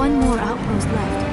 one more outpost left.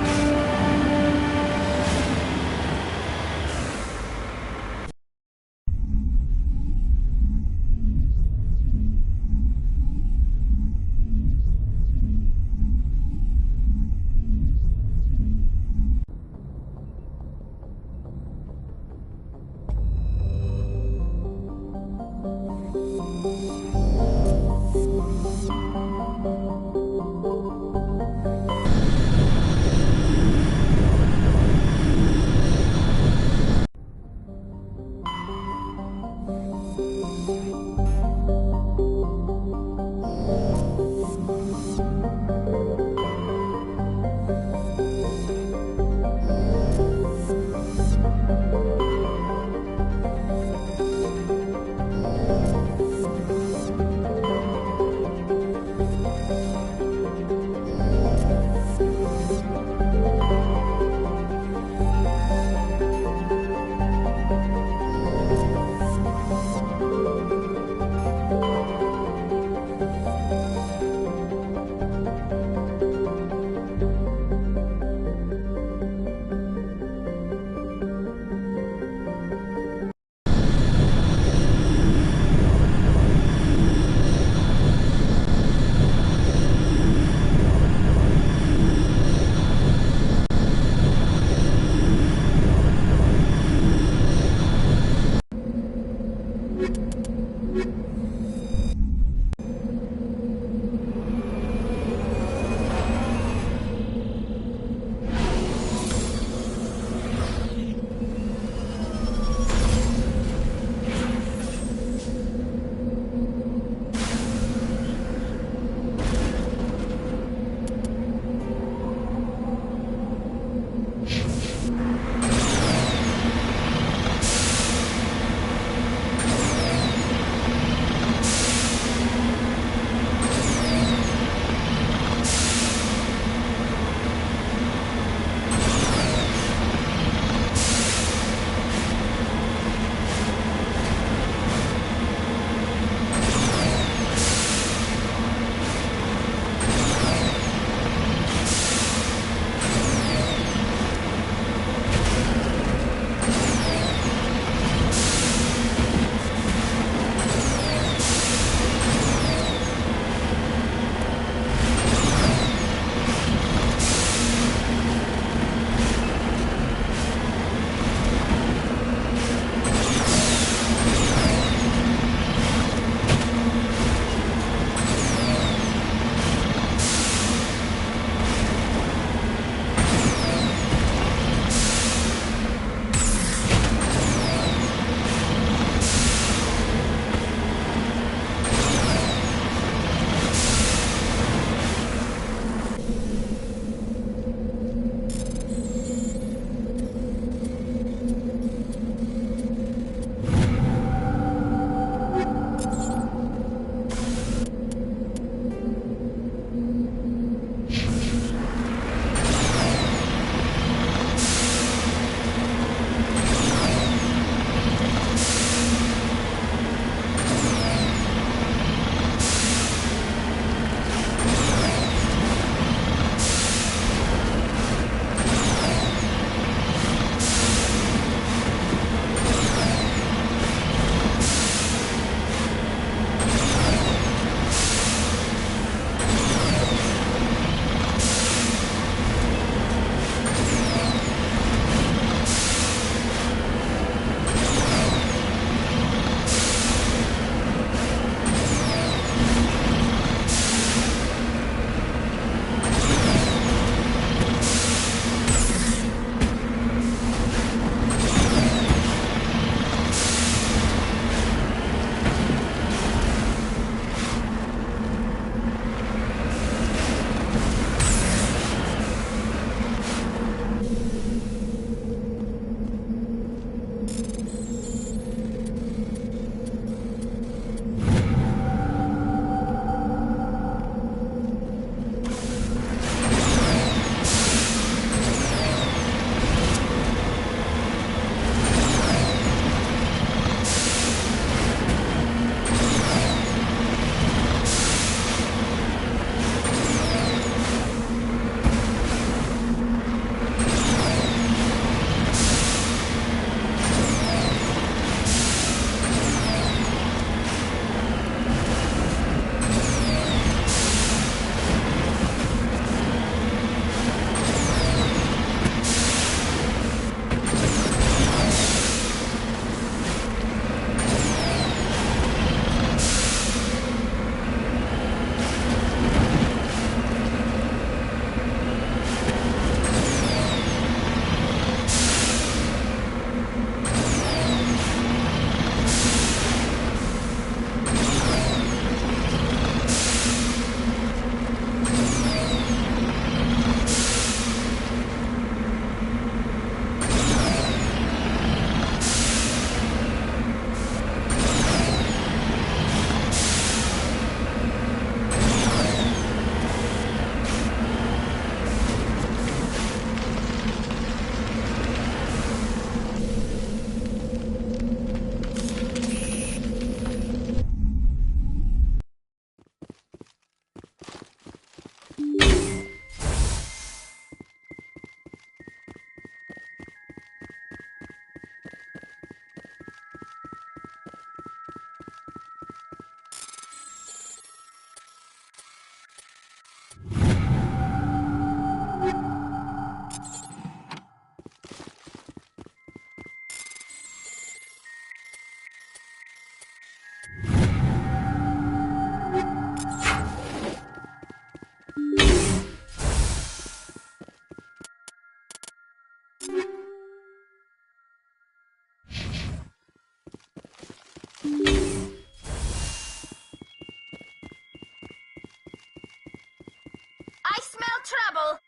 trouble!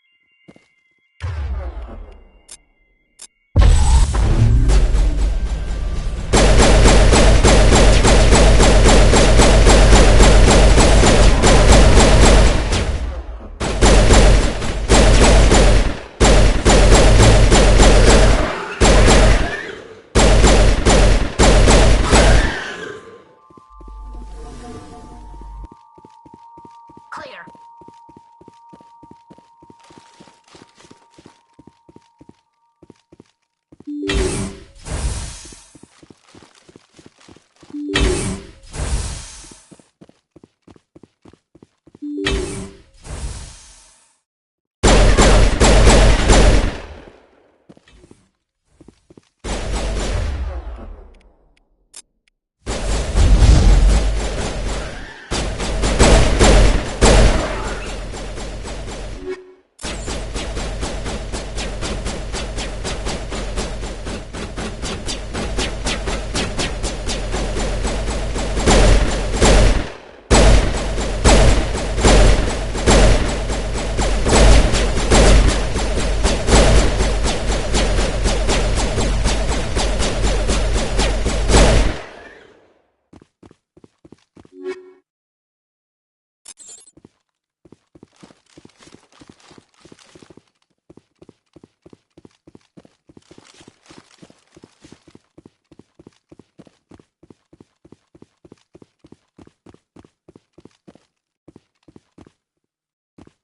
Clear.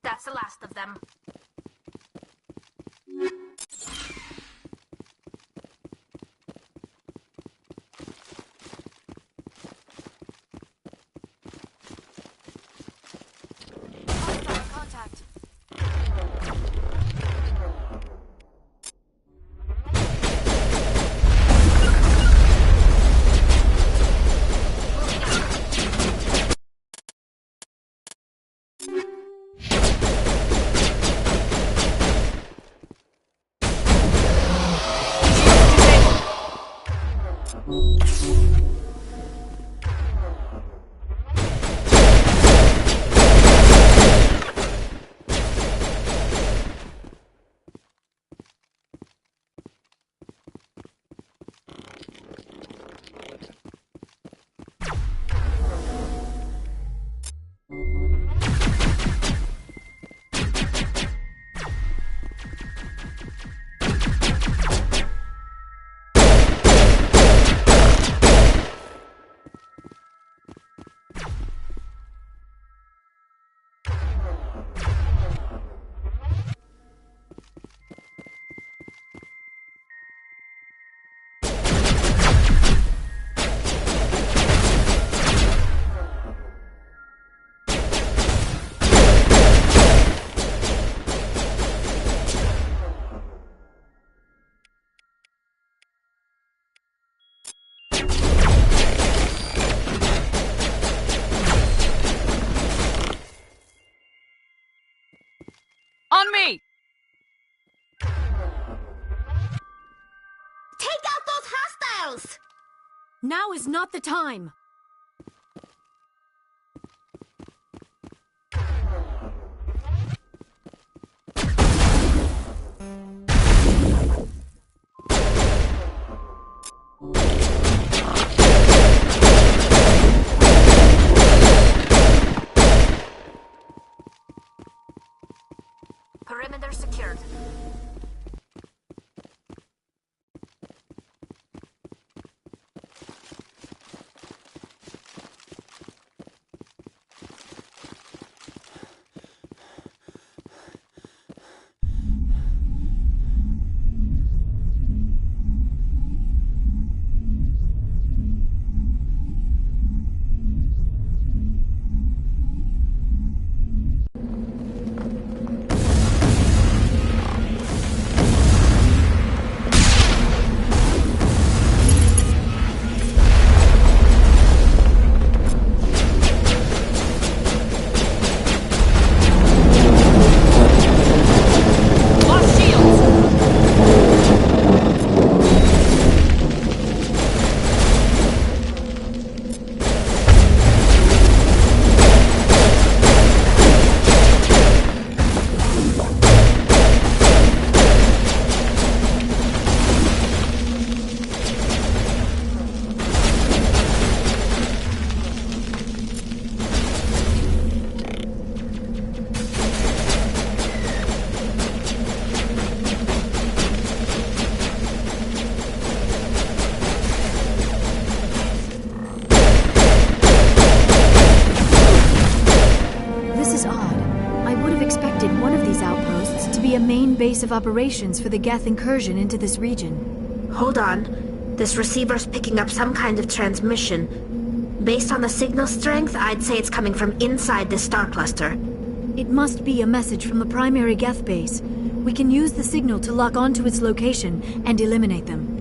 That's the last of them. Hostile contact. On me! Take out those hostiles! Now is not the time. Perimeter secured. of these outposts to be a main base of operations for the Geth incursion into this region. Hold on. This receiver's picking up some kind of transmission. Based on the signal strength, I'd say it's coming from inside this star cluster. It must be a message from the primary Geth base. We can use the signal to lock onto its location and eliminate them.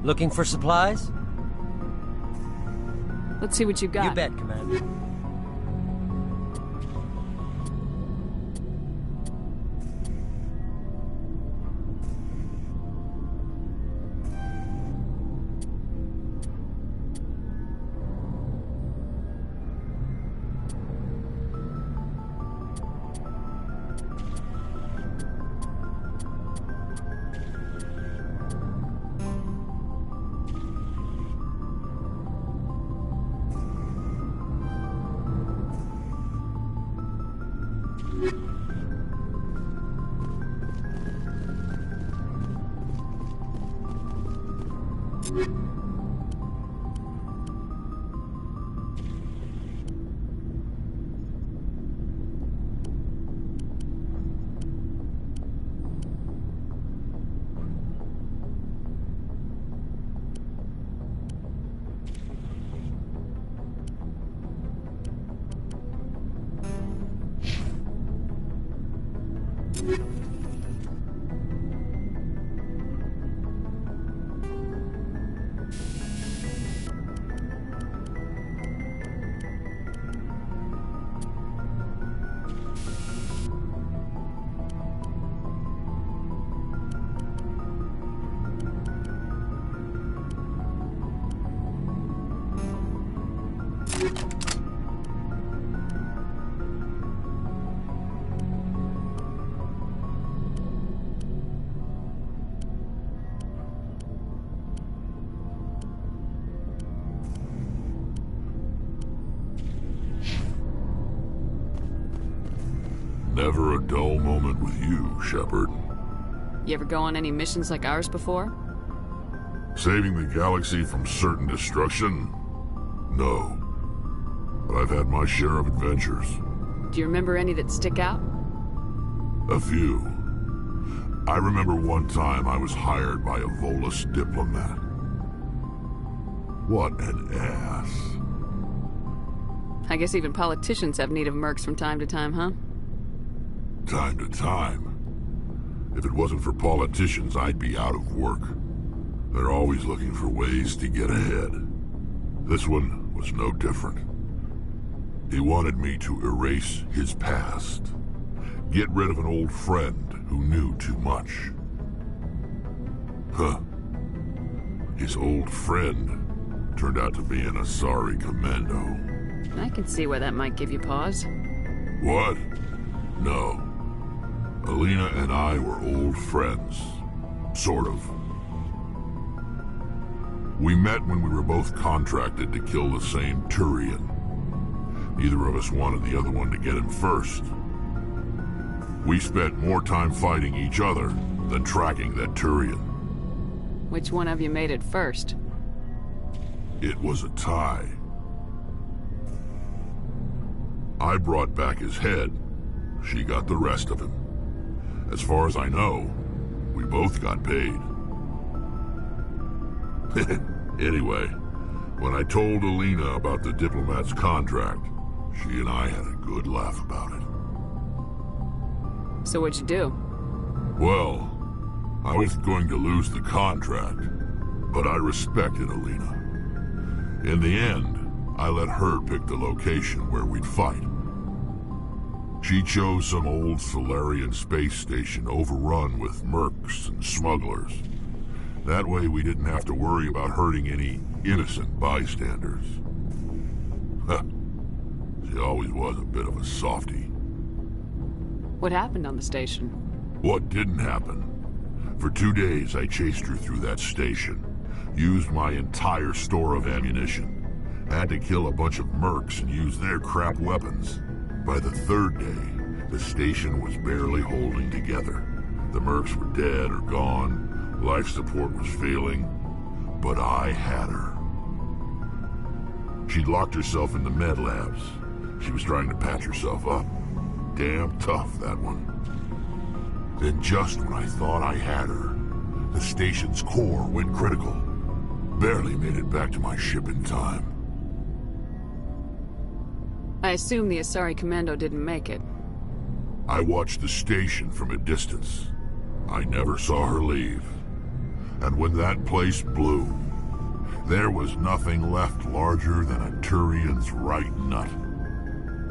Looking for supplies? Let's see what you got. You bet, Commander. Never a dull moment with you, Shepard. You ever go on any missions like ours before? Saving the galaxy from certain destruction? No. But I've had my share of adventures. Do you remember any that stick out? A few. I remember one time I was hired by a Volus diplomat. What an ass. I guess even politicians have need of mercs from time to time, huh? Time to time. If it wasn't for politicians, I'd be out of work. They're always looking for ways to get ahead. This one was no different. He wanted me to erase his past. Get rid of an old friend who knew too much. Huh. His old friend turned out to be an Asari commando. I can see why that might give you pause. What? No. Alina and I were old friends. Sort of. We met when we were both contracted to kill the same Turian. Neither of us wanted the other one to get him first. We spent more time fighting each other than tracking that Turian. Which one of you made it first? It was a tie. I brought back his head. She got the rest of him. As far as I know, we both got paid. Anyway, when I told Alina about the diplomat's contract, she and I had a good laugh about it. So what'd you do? Well, I was going to lose the contract, but I respected Alina. In the end, I let her pick the location where we'd fight. She chose some old Solarian space station overrun with mercs and smugglers. That way we didn't have to worry about hurting any innocent bystanders. She always was a bit of a softie. What happened on the station? What didn't happen? For 2 days I chased her through that station, used my entire store of ammunition, had to kill a bunch of mercs and use their crap weapons. By the 3rd day, the station was barely holding together. The mercs were dead or gone, life support was failing, but I had her. She'd locked herself in the med labs. She was trying to patch herself up. Damn tough, that one. Then just when I thought I had her, the station's core went critical. Barely made it back to my ship in time. I assume the Asari Commando didn't make it. I watched the station from a distance. I never saw her leave. And when that place blew, there was nothing left larger than a Turian's right nut.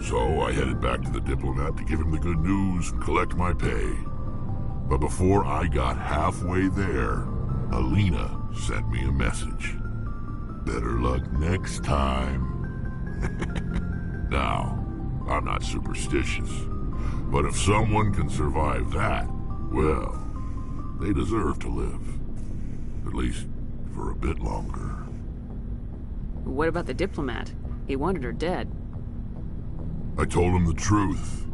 So I headed back to the diplomat to give him the good news and collect my pay. But before I got halfway there, Alina sent me a message. Better luck next time. Now, I'm not superstitious, but if someone can survive that, well, they deserve to live. At least for a bit longer. What about the diplomat? He wanted her dead. I told him the truth.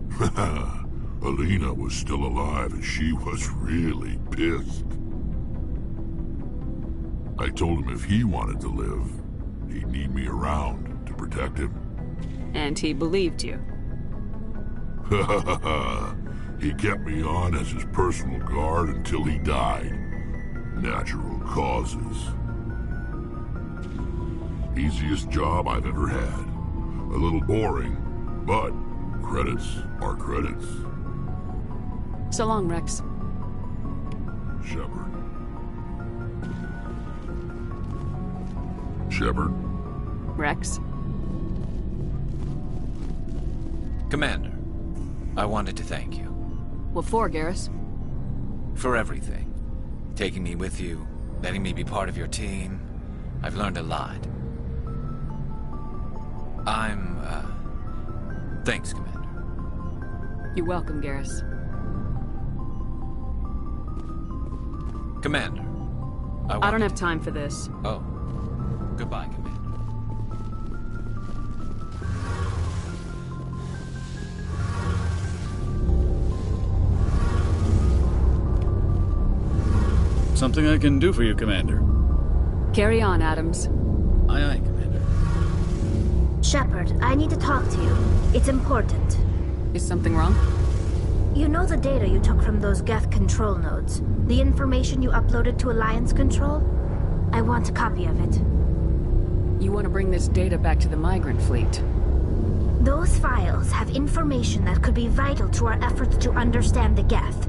Alina was still alive and she was really pissed. I told him if he wanted to live, he'd need me around to protect him. And he believed you. He kept me on as his personal guard until he died. Natural causes. Easiest job I've ever had. A little boring, but credits are credits. So long, Rex. Shepard. Shepard? Rex? Commander, I wanted to thank you. What for, Garrus? For everything. Taking me with you, letting me be part of your team. I've learned a lot. Thanks, Commander. You're welcome, Garrus. Commander, I don't have time for this. Oh. Goodbye, Commander. Something I can do for you, Commander. Carry on, Adams. Aye, aye, Commander. Shepard, I need to talk to you. It's important. Is something wrong? You know the data you took from those Geth control nodes? The information you uploaded to Alliance Control? I want a copy of it. You want to bring this data back to the migrant fleet? Those files have information that could be vital to our efforts to understand the Geth.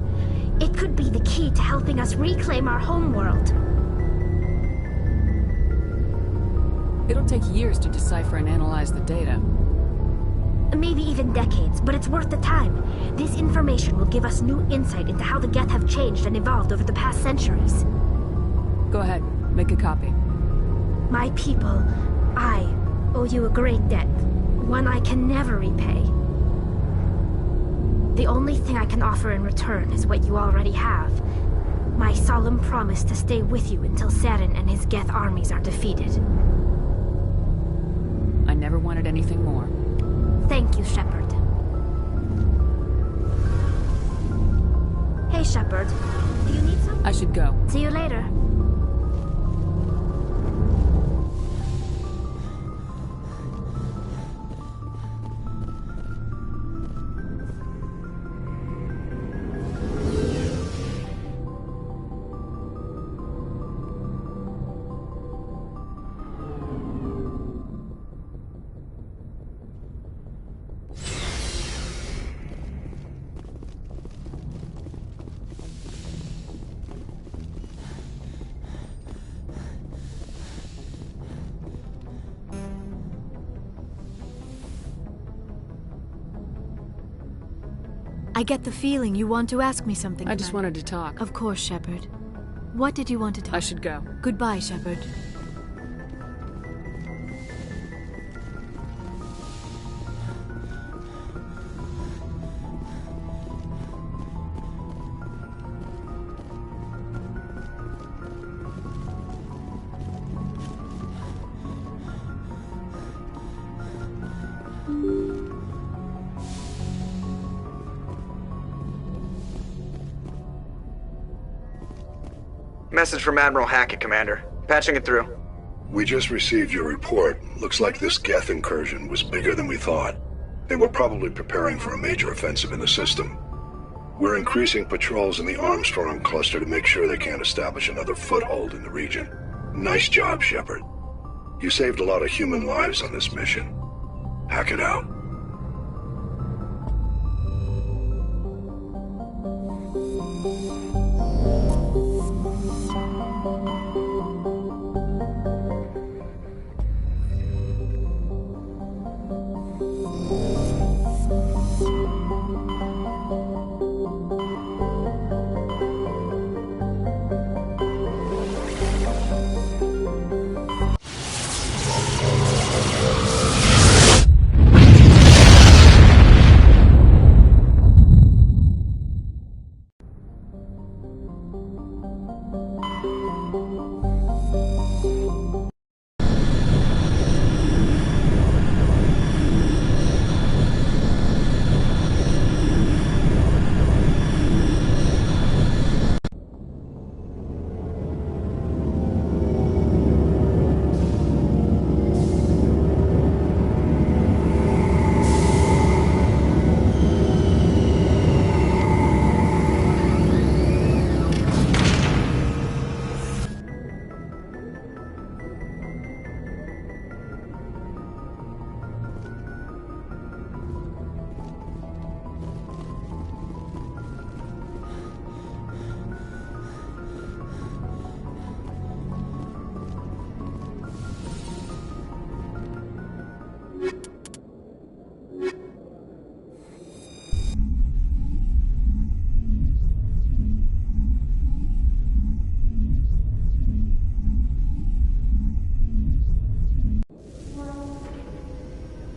It could be the key to helping us reclaim our homeworld. It'll take years to decipher and analyze the data. Maybe even decades, but it's worth the time. This information will give us new insight into how the Geth have changed and evolved over the past centuries. Go ahead, make a copy. My people, I owe you a great debt. One I can never repay. The only thing I can offer in return is what you already have. My solemn promise to stay with you until Saturn and his Geth armies are defeated. I never wanted anything more. Thank you, Shepard. Hey, Shepard. Do you need some? I should go. See you later. I get the feeling you want to ask me something. I just Commander. wanted to talk. Of course, Shepard. What did you want to talk? I should go. Goodbye, Shepard. Message from Admiral Hackett, Commander. Patching it through. We just received your report. Looks like this Geth incursion was bigger than we thought. They were probably preparing for a major offensive in the system. We're increasing patrols in the Armstrong cluster to make sure they can't establish another foothold in the region. Nice job, Shepard. You saved a lot of human lives on this mission. Hackett out.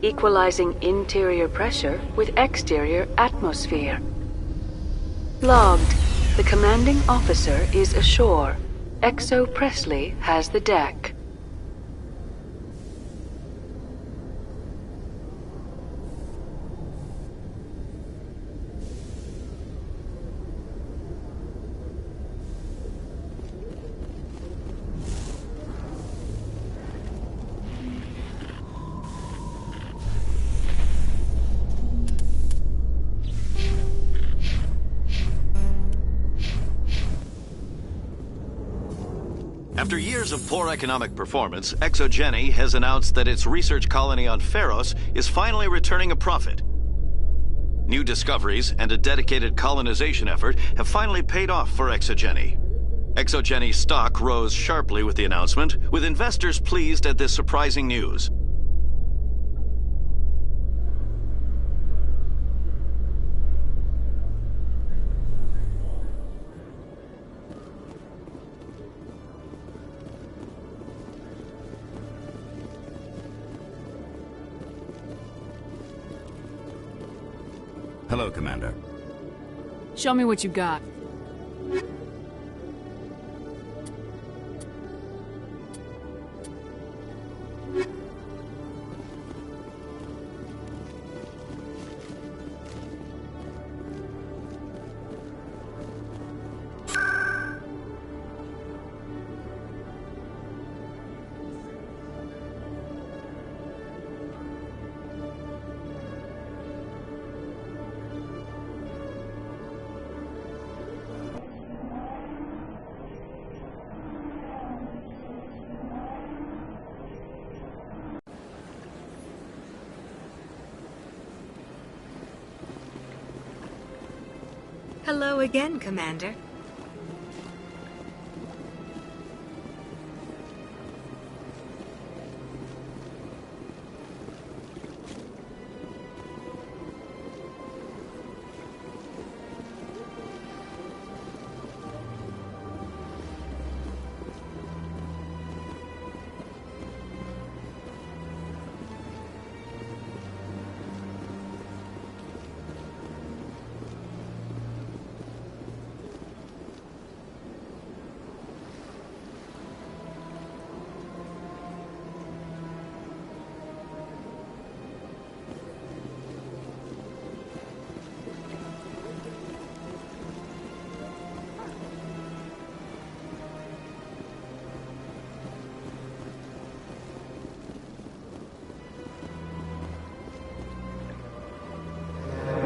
Equalizing interior pressure with exterior atmosphere. Logged. The commanding officer is ashore. Exo Presley has the deck. After years of poor economic performance, ExoGeni has announced that its research colony on Pharos is finally returning a profit. New discoveries and a dedicated colonization effort have finally paid off for ExoGeni. ExoGeni's stock rose sharply with the announcement, with investors pleased at this surprising news. Hello, Commander. Show me what you got. Hello again, Commander.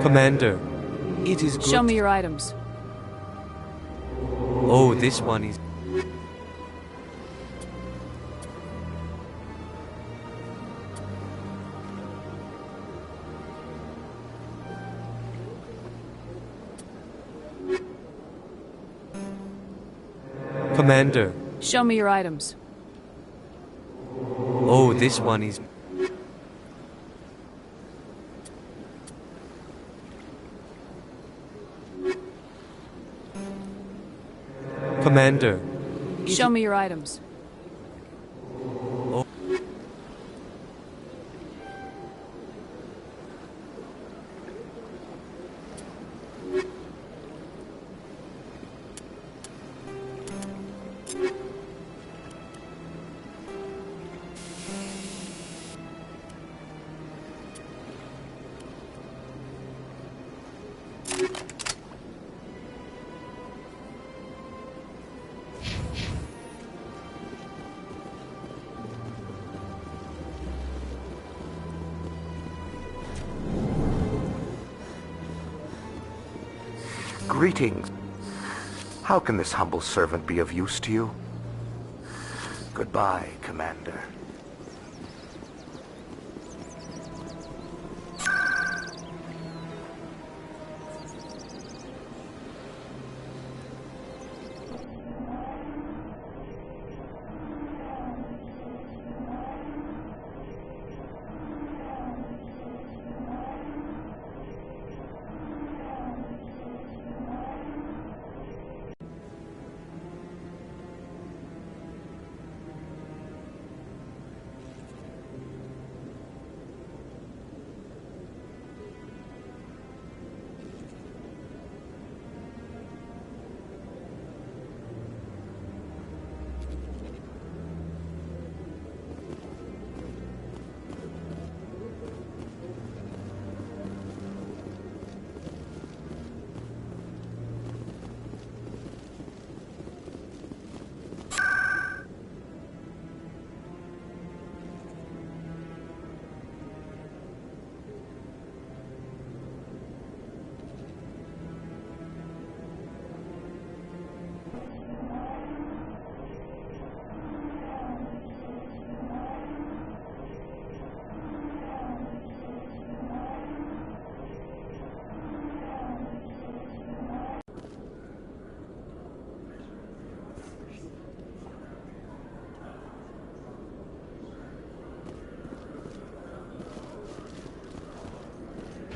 Commander, it is good. Show me your items. Oh, this one is... Commander. Show me your items. Oh, this one is... Commander. Show me your items. Oh. Greetings. How can this humble servant be of use to you? Goodbye, Commander.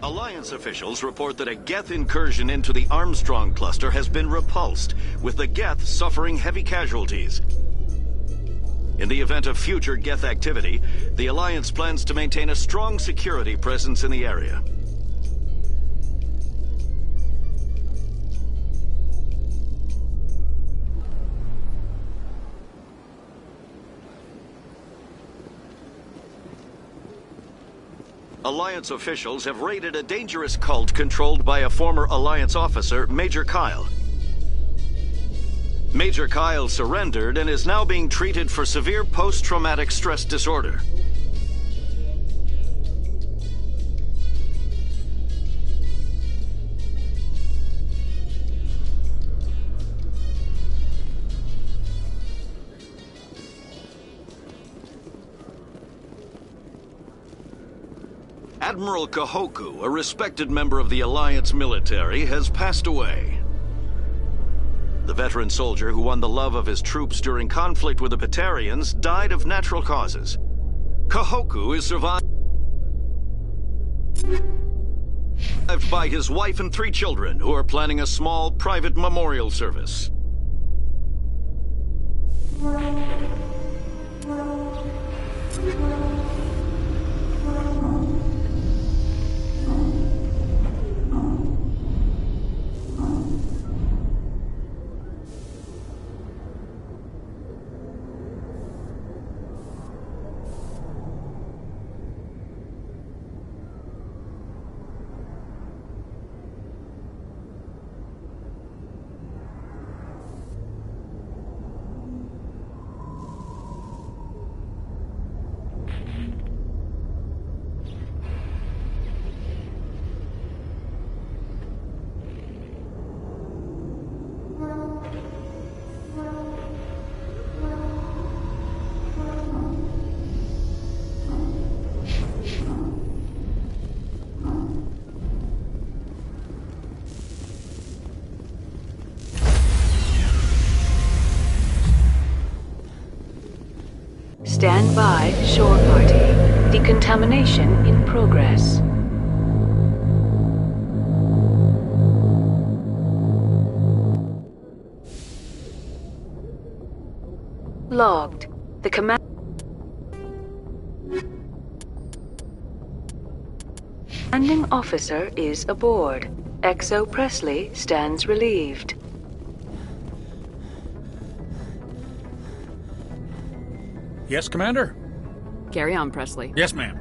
Alliance officials report that a Geth incursion into the Armstrong cluster has been repulsed, with the Geth suffering heavy casualties. In the event of future Geth activity, the Alliance plans to maintain a strong security presence in the area. Alliance officials have raided a dangerous cult controlled by a former Alliance officer, Major Kyle. Major Kyle surrendered and is now being treated for severe post-traumatic stress disorder. Admiral Kahoku, a respected member of the Alliance military, has passed away. The veteran soldier who won the love of his troops during conflict with the Batarians died of natural causes. Kahoku is survived by his wife and 3 children, who are planning a small private memorial service. Stand by, shore party. Decontamination in progress. Logged. The commanding officer is aboard. XO Presley stands relieved. Yes, Commander? Carry on, Presley. Yes, ma'am.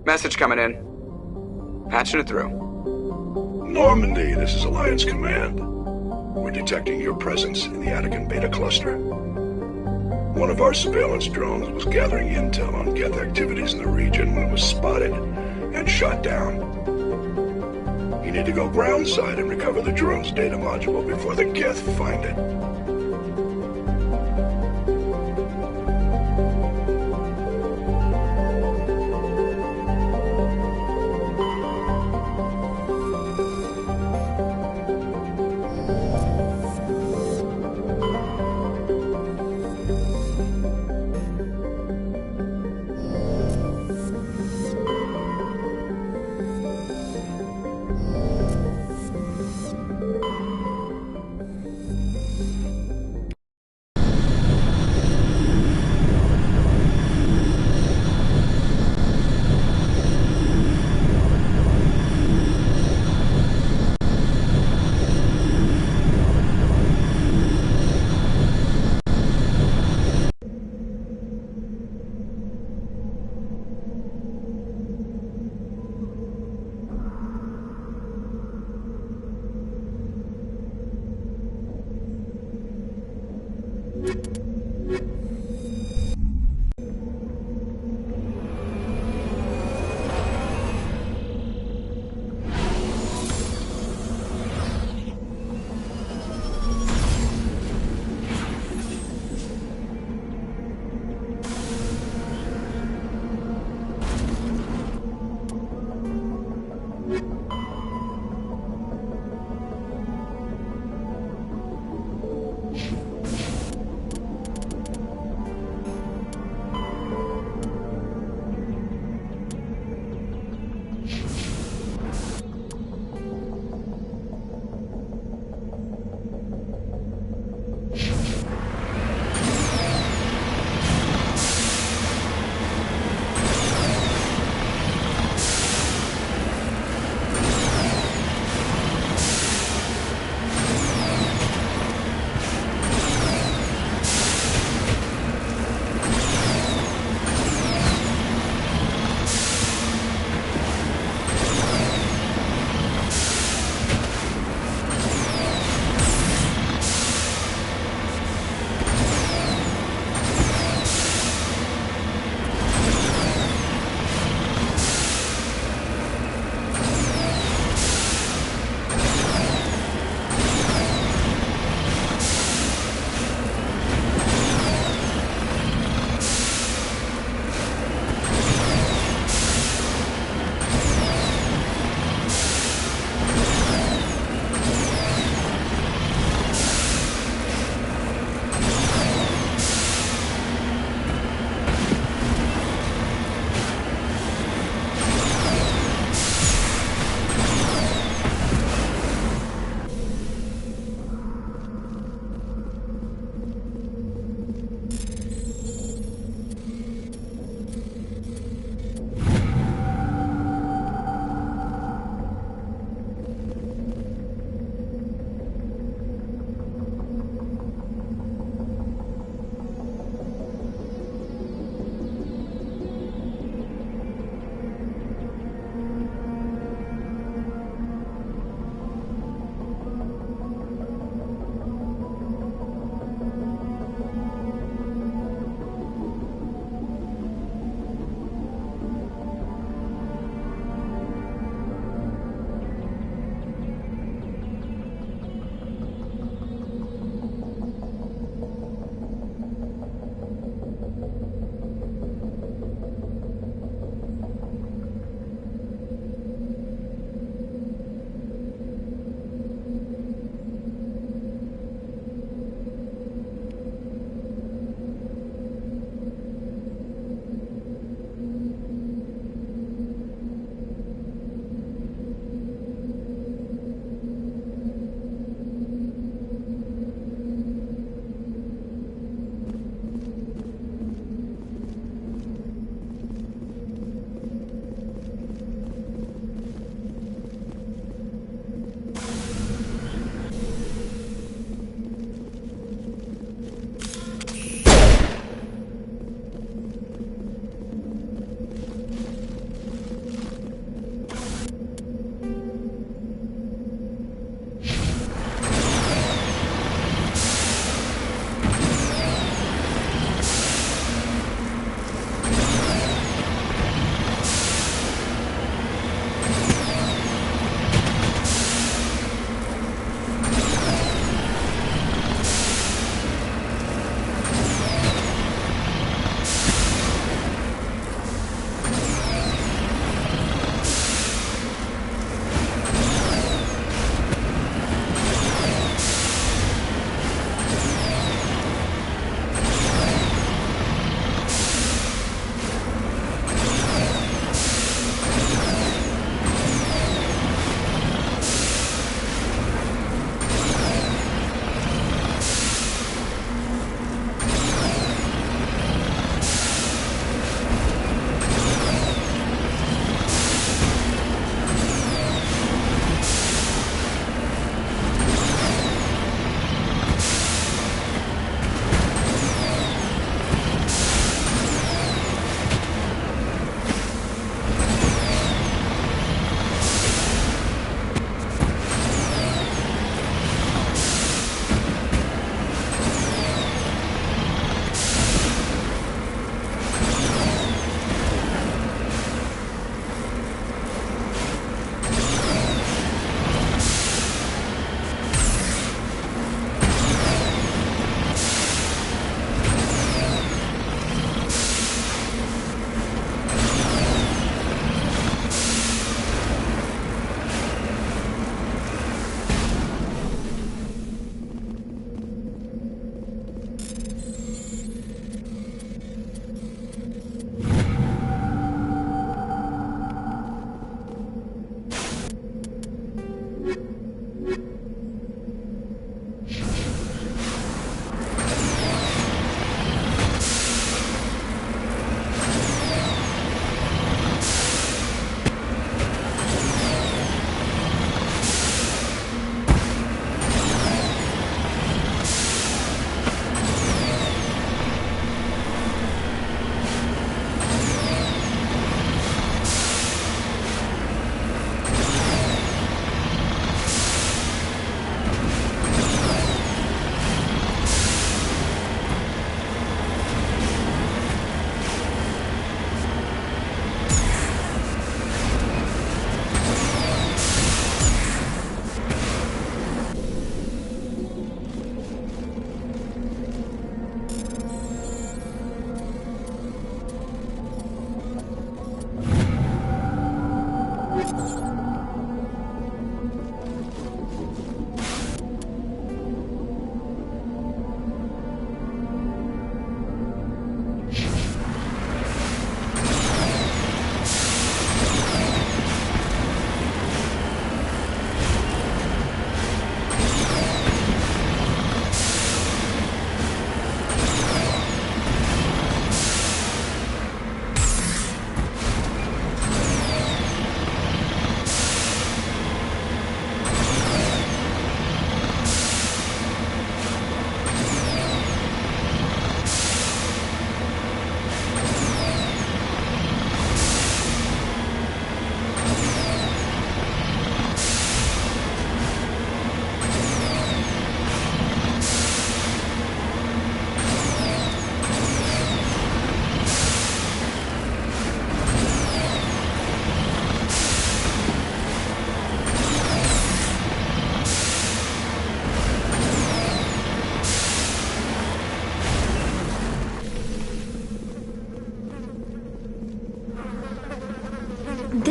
Message coming in. Patching it through. Normandy, this is Alliance Command. We're detecting your presence in the Attican Beta Cluster. One of our surveillance drones was gathering intel on Geth activities in the region when it was spotted and shot down. You need to go groundside and recover the drone's data module before the Geth find it.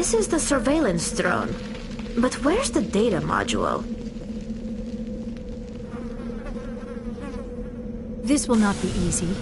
This is the surveillance drone. But where's the data module? This will not be easy.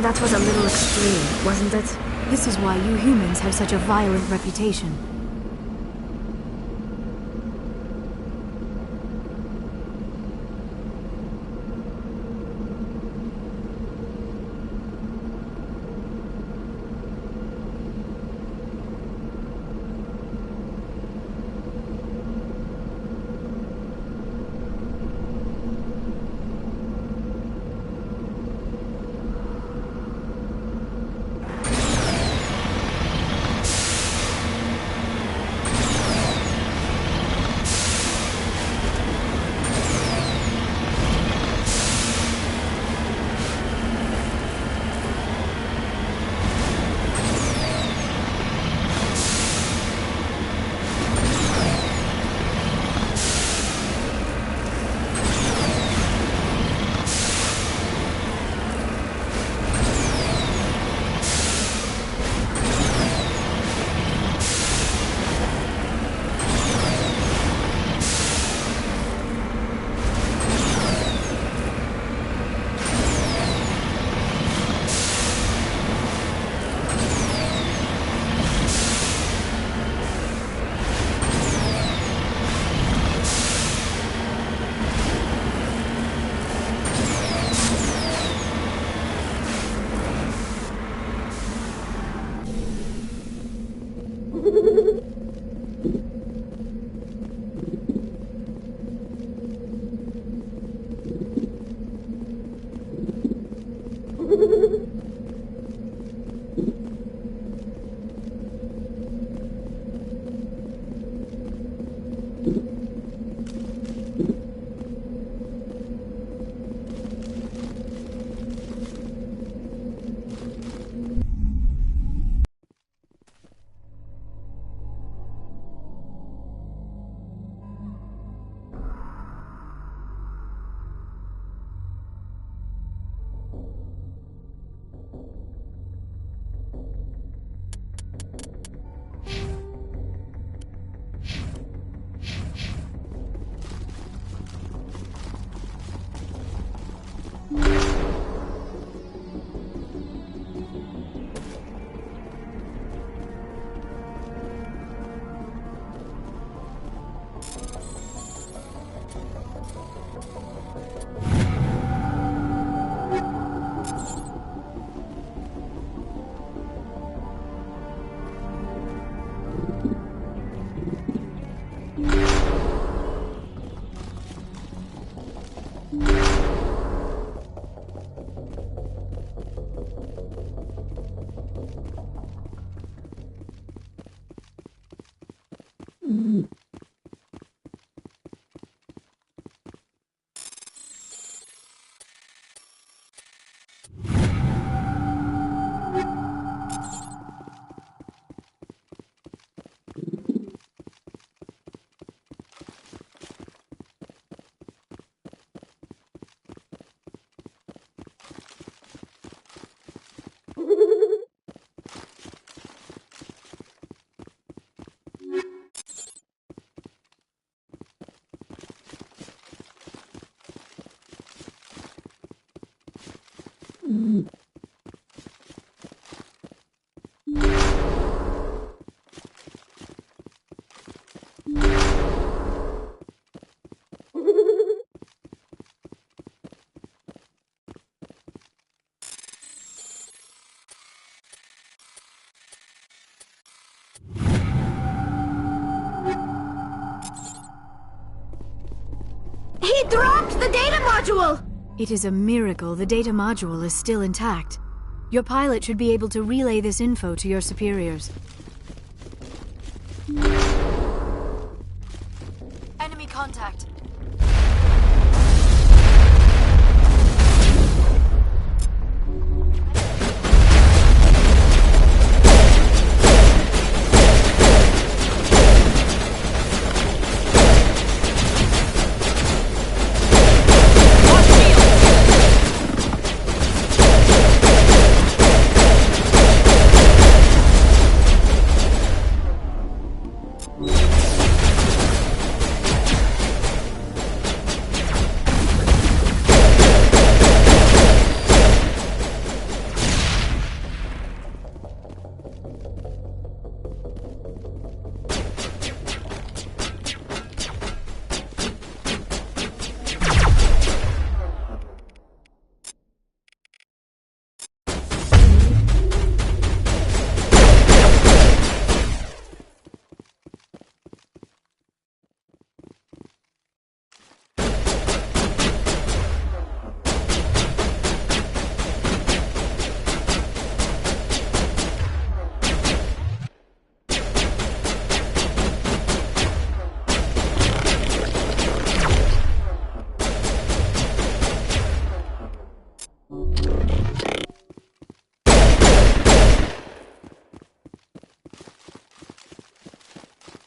That was a little extreme, wasn't it? This is why you humans have such a violent reputation. He dropped the data module! It is a miracle the data module is still intact. Your pilot should be able to relay this info to your superiors. Enemy contact.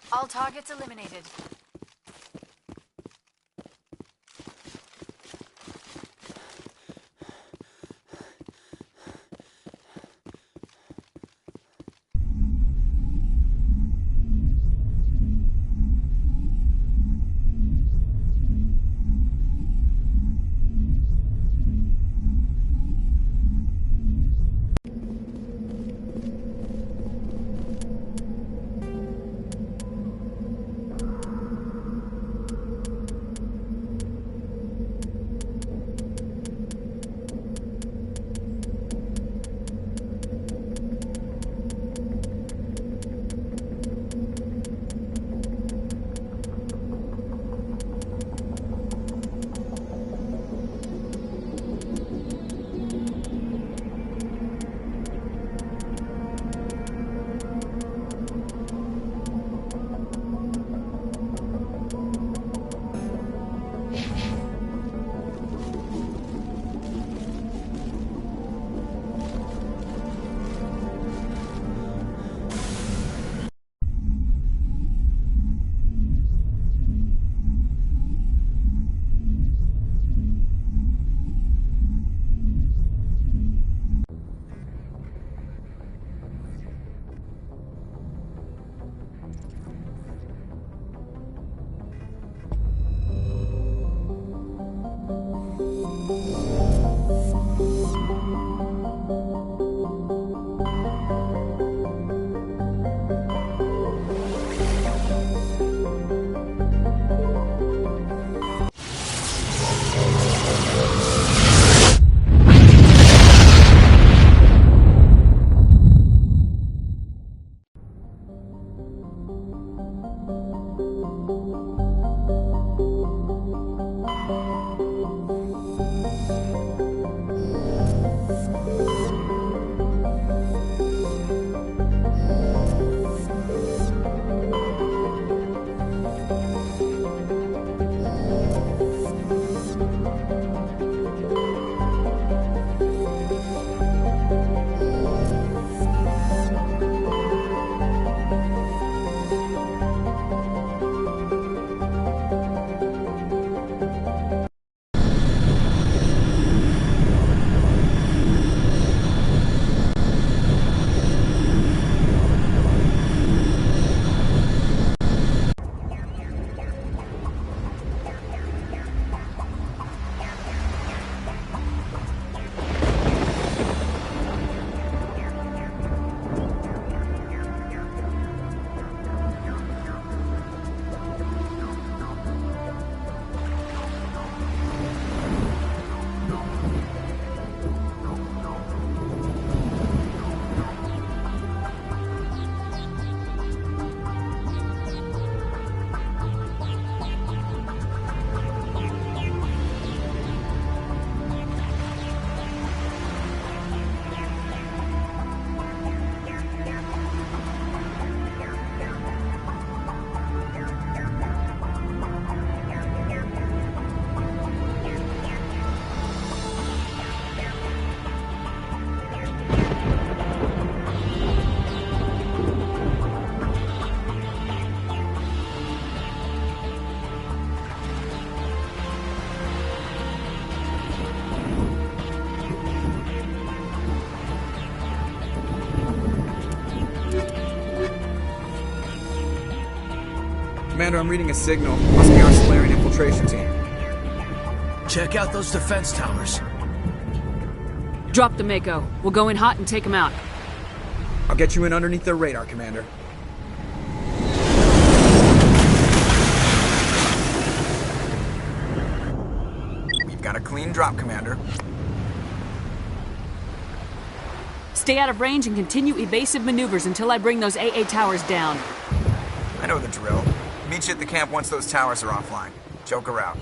All targets eliminated. Commander, I'm reading a signal. Must be our Solarian infiltration team. Check out those defense towers. Drop the Mako. We'll go in hot and take them out. I'll get you in underneath their radar, Commander. We've got a clean drop, Commander. Stay out of range and continue evasive maneuvers until I bring those AA towers down. I know the drill. Meet you at the camp once those towers are offline. Joker out.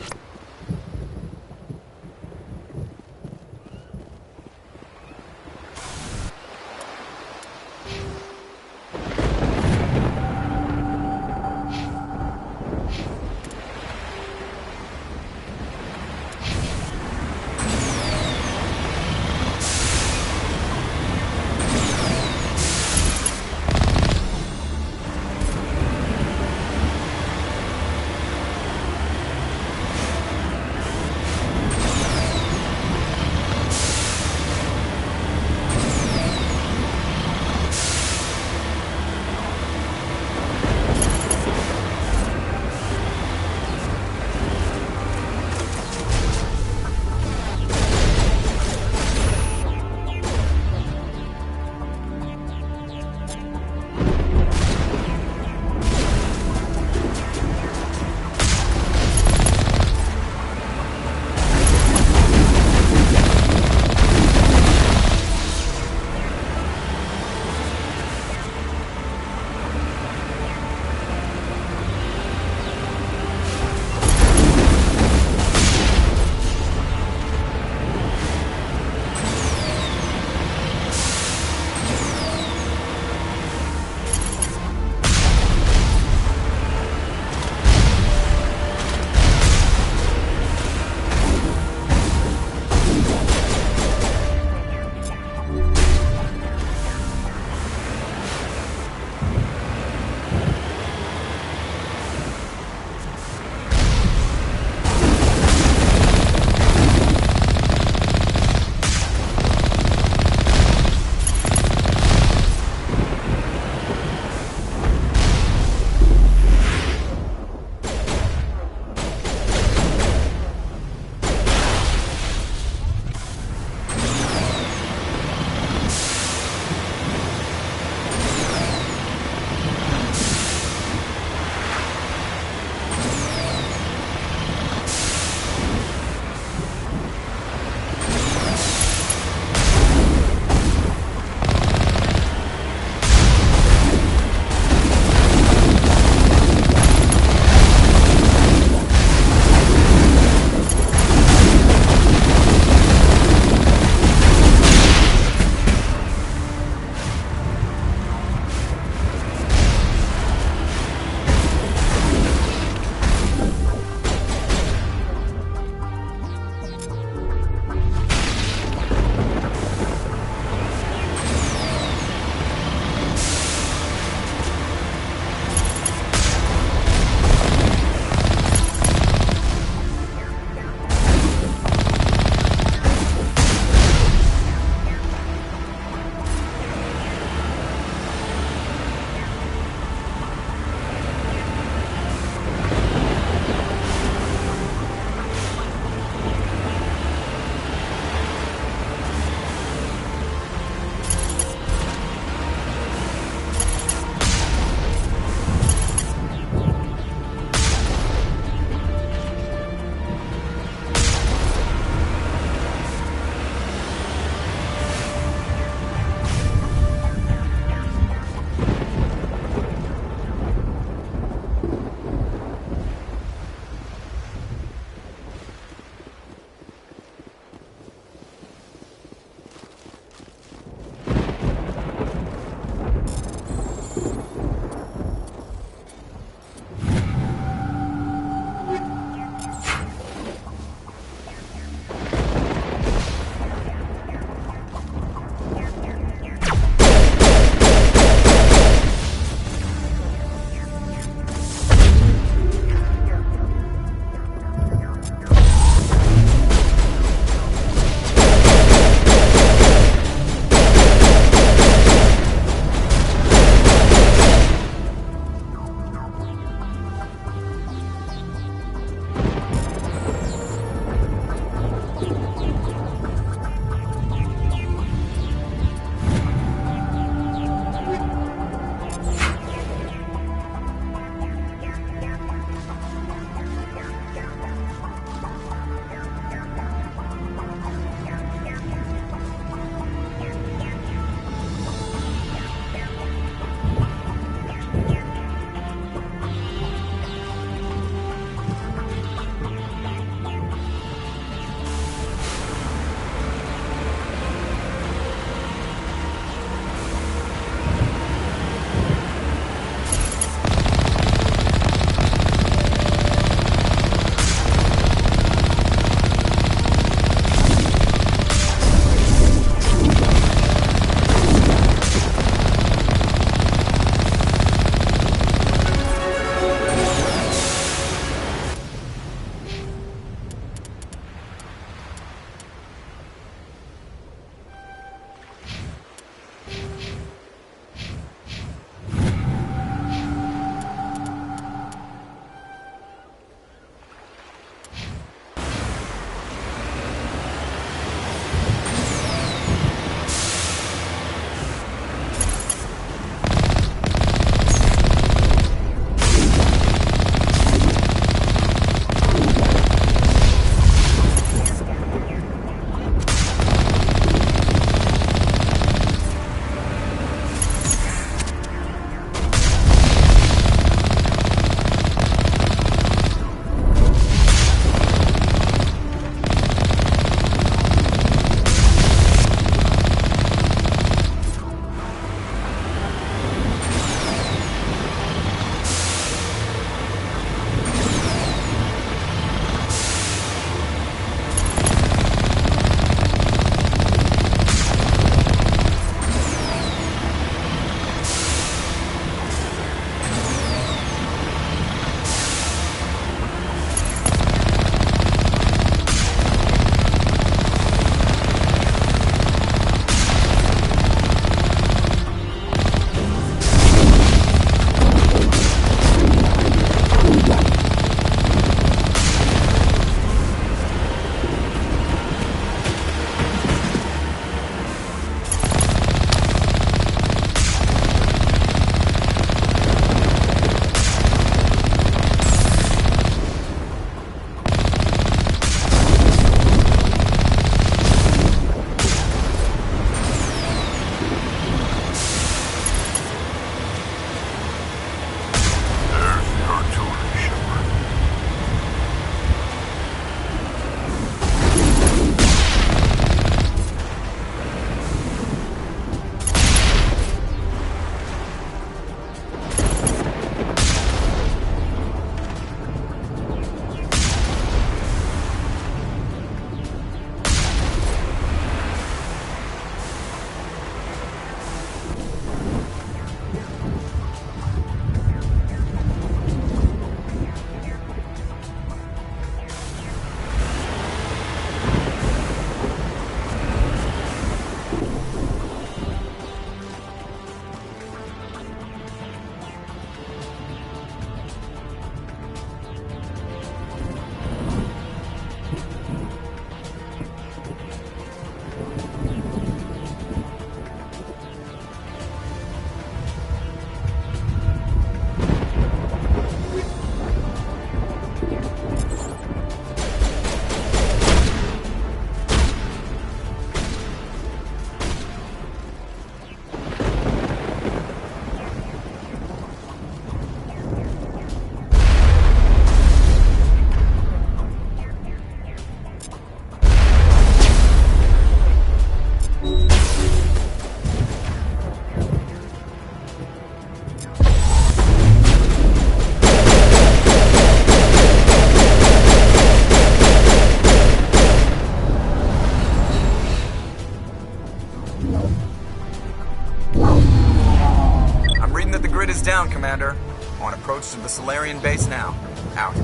On approach to the Solarian base now. Out.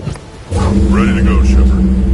Ready to go, Shepard.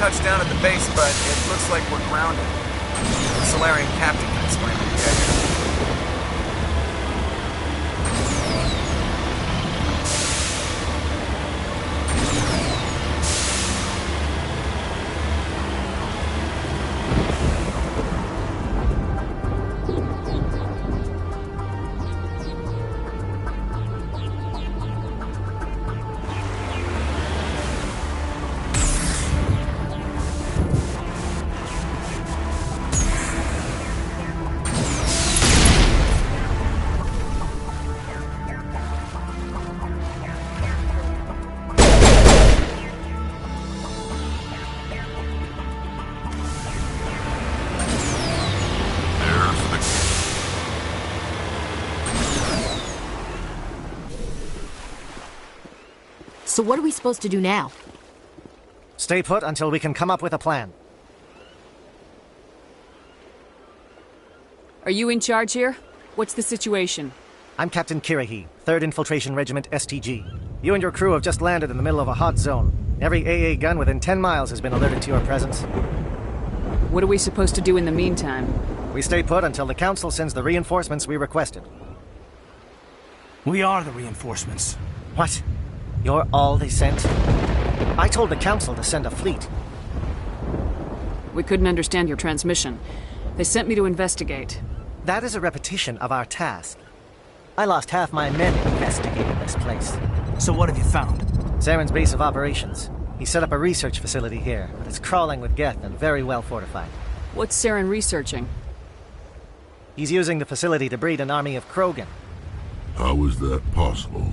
touched down at the base, but it looks like we're grounded. The Solarian captain can explain the behavior. So what are we supposed to do now? Stay put until we can come up with a plan. Are you in charge here? What's the situation? I'm Captain Kirahi, 3rd Infiltration Regiment STG. You and your crew have just landed in the middle of a hot zone. Every AA gun within 10 miles has been alerted to your presence. What are we supposed to do in the meantime? We stay put until the Council sends the reinforcements we requested. We are the reinforcements. What? You're all they sent? I told the Council to send a fleet. We couldn't understand your transmission. They sent me to investigate. That is a repetition of our task. I lost half my men investigating this place. So what have you found? Saren's base of operations. He set up a research facility here, but it's crawling with Geth and very well fortified. What's Saren researching? He's using the facility to breed an army of Krogan. How is that possible?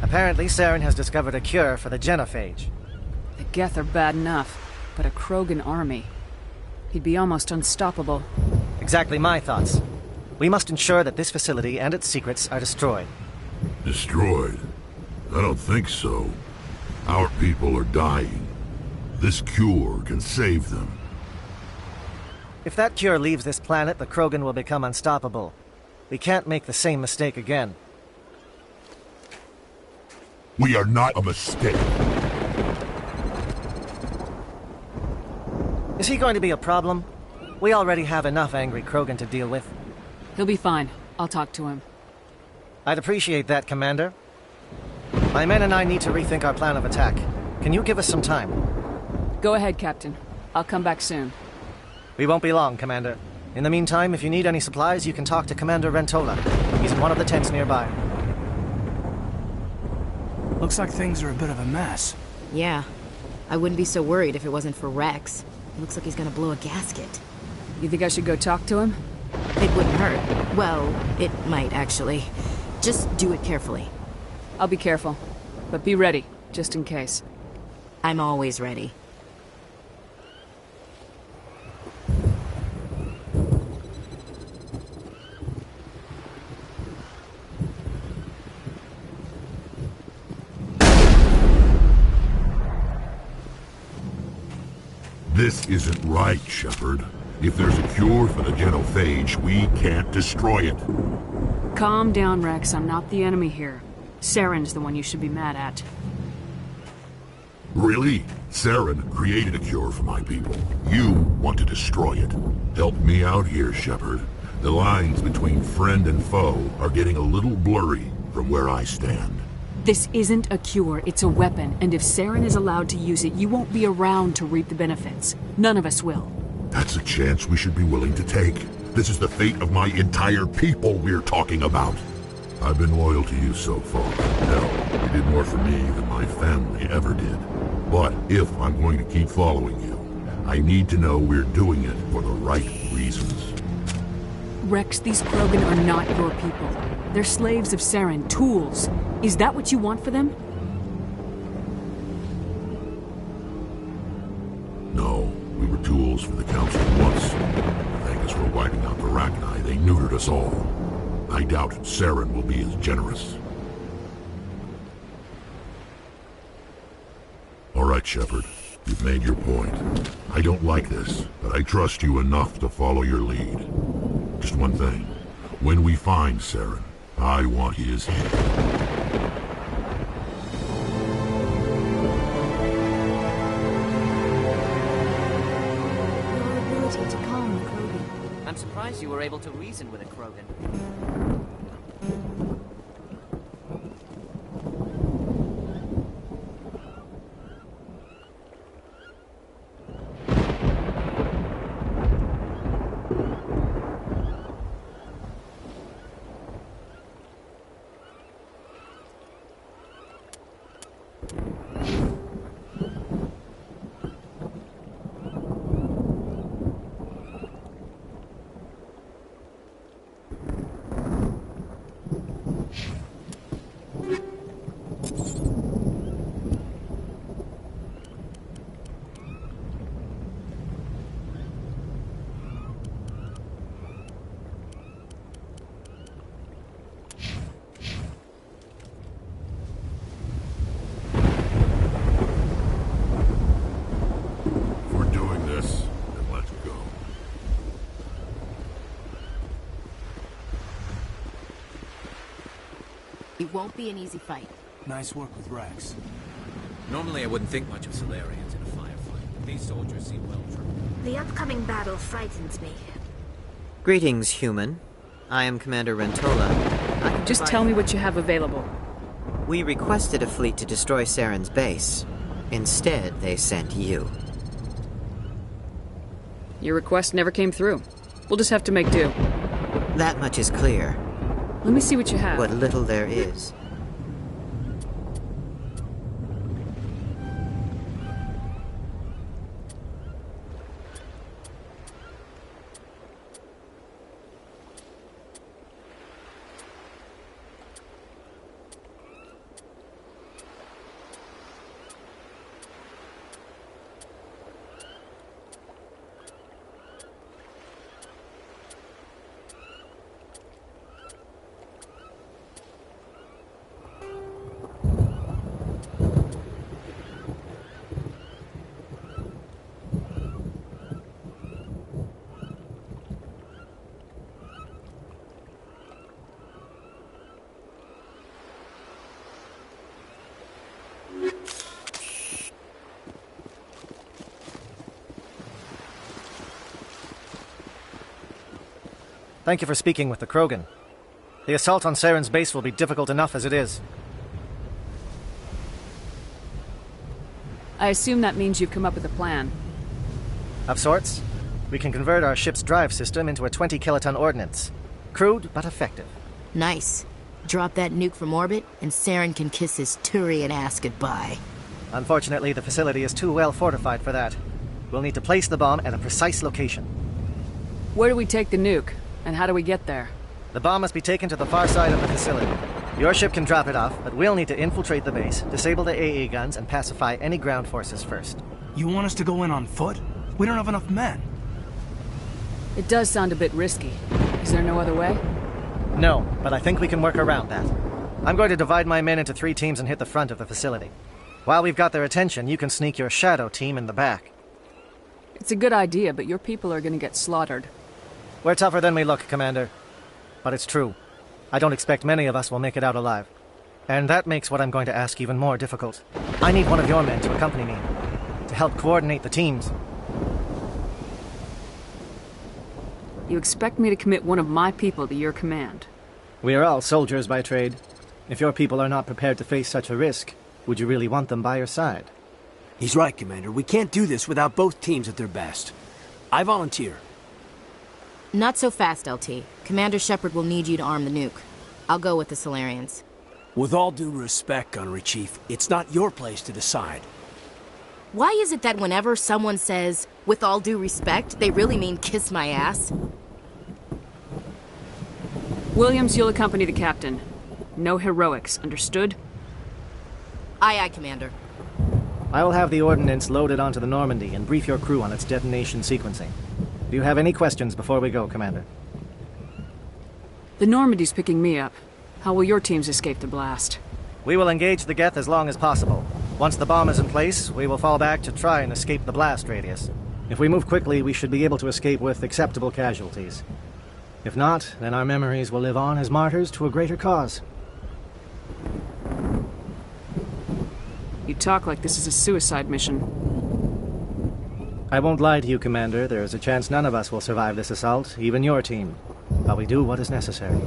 Apparently, Saren has discovered a cure for the genophage. The Geth are bad enough, but a Krogan army. He'd be almost unstoppable. Exactly my thoughts. We must ensure that this facility and its secrets are destroyed. Destroyed? I don't think so. Our people are dying. This cure can save them. If that cure leaves this planet, the Krogan will become unstoppable. We can't make the same mistake again. We are not a mistake. Is he going to be a problem? We already have enough angry Krogan to deal with. He'll be fine. I'll talk to him. I'd appreciate that, Commander. My men and I need to rethink our plan of attack. Can you give us some time? Go ahead, Captain. I'll come back soon. We won't be long, Commander. In the meantime, if you need any supplies, you can talk to Commander Rentola. He's in one of the tents nearby. Looks like things are a bit of a mess. Yeah. I wouldn't be so worried if it wasn't for Rex. It looks like he's gonna blow a gasket. You think I should go talk to him? It wouldn't hurt. Well, it might, actually. Just do it carefully. I'll be careful. But be ready, just in case. I'm always ready. This isn't right, Shepard. If there's a cure for the genophage, we can't destroy it. Calm down, Rex. I'm not the enemy here. Saren's the one you should be mad at. Really? Saren created a cure for my people. You want to destroy it. Help me out here, Shepard. The lines between friend and foe are getting a little blurry from where I stand. This isn't a cure, it's a weapon, and if Saren is allowed to use it, you won't be around to reap the benefits. None of us will. That's a chance we should be willing to take. This is the fate of my entire people we're talking about. I've been loyal to you so far. Hell, you did more for me than my family ever did. But if I'm going to keep following you, I need to know we're doing it for the right reasons. Rex, these Krogan are not your people. They're slaves of Saren, tools. Is that what you want for them? No, we were tools for the Council once. Thank us for wiping out the Rachni. They neutered us all. I doubt Saren will be as generous. All right, Shepard. You've made your point. I don't like this, but I trust you enough to follow your lead. Just one thing. When we find Saren, I want his head. I'm surprised you were able to reason with a Krogan. It won't be an easy fight. Nice work with Rex. Normally I wouldn't think much of Solarians in a firefight, but these soldiers seem well trained. The upcoming battle frightens me. Greetings, human. I am Commander Rentola. Just tell me what you have available. We requested a fleet to destroy Saren's base. Instead, they sent you. Your request never came through. We'll just have to make do. That much is clear. Let me see what you have. What little there is. Thank you for speaking with the Krogan. The assault on Saren's base will be difficult enough as it is. I assume that means you've come up with a plan. Of sorts. We can convert our ship's drive system into a 20-kiloton ordnance. Crude, but effective. Nice. Drop that nuke from orbit, and Saren can kiss his Turian ass goodbye. Unfortunately, the facility is too well fortified for that. We'll need to place the bomb at a precise location. Where do we take the nuke? And how do we get there? The bomb must be taken to the far side of the facility. Your ship can drop it off, but we'll need to infiltrate the base, disable the AA guns, and pacify any ground forces first. You want us to go in on foot? We don't have enough men. It does sound a bit risky. Is there no other way? No, but I think we can work around that. I'm going to divide my men into 3 teams and hit the front of the facility. While we've got their attention, you can sneak your shadow team in the back. It's a good idea, but your people are going to get slaughtered. We're tougher than we look, Commander. But it's true. I don't expect many of us will make it out alive. And that makes what I'm going to ask even more difficult. I need one of your men to accompany me, to help coordinate the teams. You expect me to commit one of my people to your command? We are all soldiers by trade. If your people are not prepared to face such a risk, would you really want them by your side? He's right, Commander. We can't do this without both teams at their best. I volunteer. Not so fast, LT. Commander Shepard will need you to arm the nuke. I'll go with the Solarians. With all due respect, Gunnery Chief, it's not your place to decide. Why is it that whenever someone says, with all due respect, they really mean kiss my ass? Williams, you'll accompany the captain. No heroics, understood? Aye, aye, Commander. I will have the ordnance loaded onto the Normandy and brief your crew on its detonation sequencing. Do you have any questions before we go, Commander? The Normandy's picking me up. How will your teams escape the blast? We will engage the Geth as long as possible. Once the bomb is in place, we will fall back to try and escape the blast radius. If we move quickly, we should be able to escape with acceptable casualties. If not, then our memories will live on as martyrs to a greater cause. You talk like this is a suicide mission. I won't lie to you, Commander. There is a chance none of us will survive this assault, even your team. But we do what is necessary.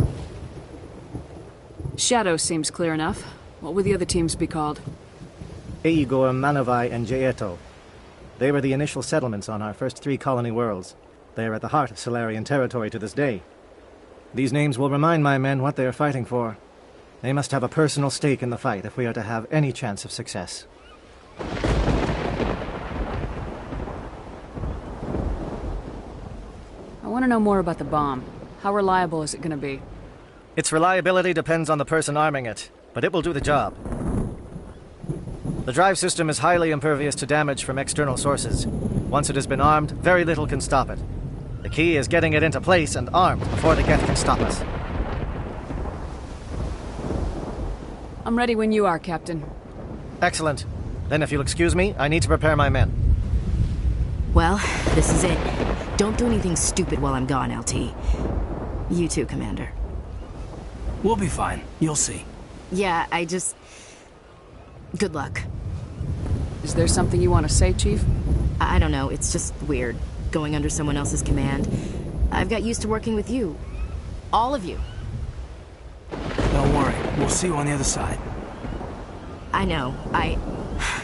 Shadow seems clear enough. What would the other teams be called? Igor, Manavai, and Jaeto. They were the initial settlements on our first 3 colony worlds. They are at the heart of Solarian territory to this day. These names will remind my men what they are fighting for. They must have a personal stake in the fight if we are to have any chance of success. I want to know more about the bomb. How reliable is it going to be? Its reliability depends on the person arming it, but it will do the job. The drive system is highly impervious to damage from external sources. Once it has been armed, very little can stop it. The key is getting it into place and armed before the Geth can stop us. I'm ready when you are, Captain. Excellent. Then if you'll excuse me, I need to prepare my men. Well, this is it. Don't do anything stupid while I'm gone, LT. You too, Commander. We'll be fine. You'll see. Yeah, Good luck. Is there something you want to say, Chief? I don't know. It's just weird, going under someone else's command. I've got used to working with you. All of you. Don't worry. We'll see you on the other side. I know.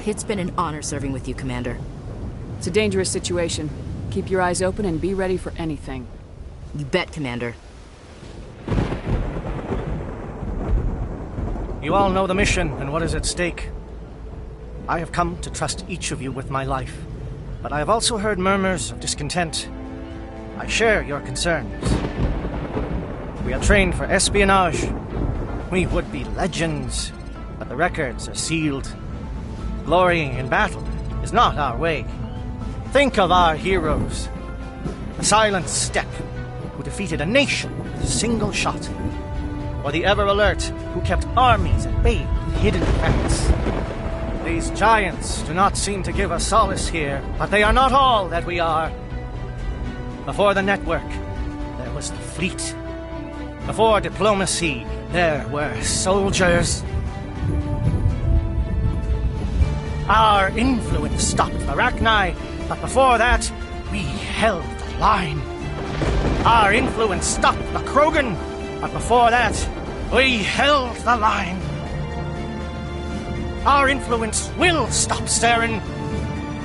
It's been an honor serving with you, Commander. It's a dangerous situation. Keep your eyes open and be ready for anything. You bet, Commander. You all know the mission and what is at stake. I have come to trust each of you with my life, but I have also heard murmurs of discontent. I share your concerns. We are trained for espionage. We would be legends, but the records are sealed. Glorying in battle is not our way. Think of our heroes. The silent steppe who defeated a nation with a single shot. Or the ever-alert who kept armies at bay with hidden threats. These giants do not seem to give us solace here, but they are not all that we are. Before the network, there was the fleet. Before diplomacy, there were soldiers. Our influence stopped the Rachni, but before that, we held the line. Our influence stopped the Krogan, but before that, we held the line. Our influence will stop Saren.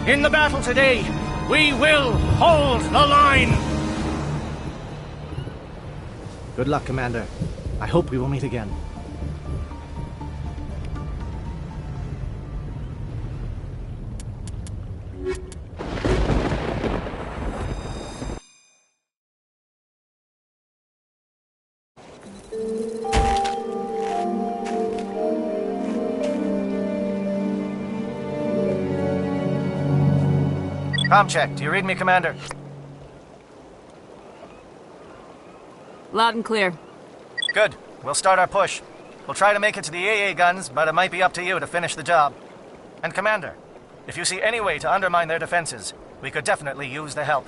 In the battle today, we will hold the line. Good luck, Commander. I hope we will meet again. Com check. Do you read me, Commander? Loud and clear. Good. We'll start our push. We'll try to make it to the AA guns, but it might be up to you to finish the job. And Commander, if you see any way to undermine their defenses, we could definitely use the help.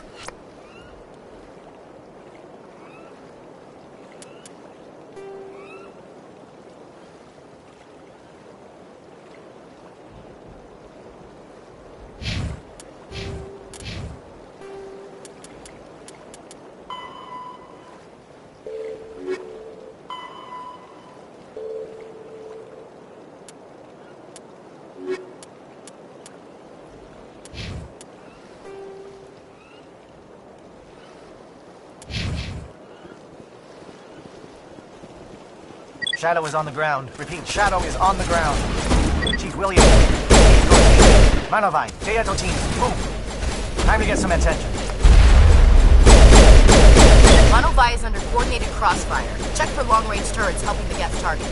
Shadow is on the ground. Repeat, Shadow is on the ground. Chief Williams, Manovai, Teato team, move. Time to get some attention. Manovai is under coordinated crossfire. Check for long-range turrets helping the Geth target.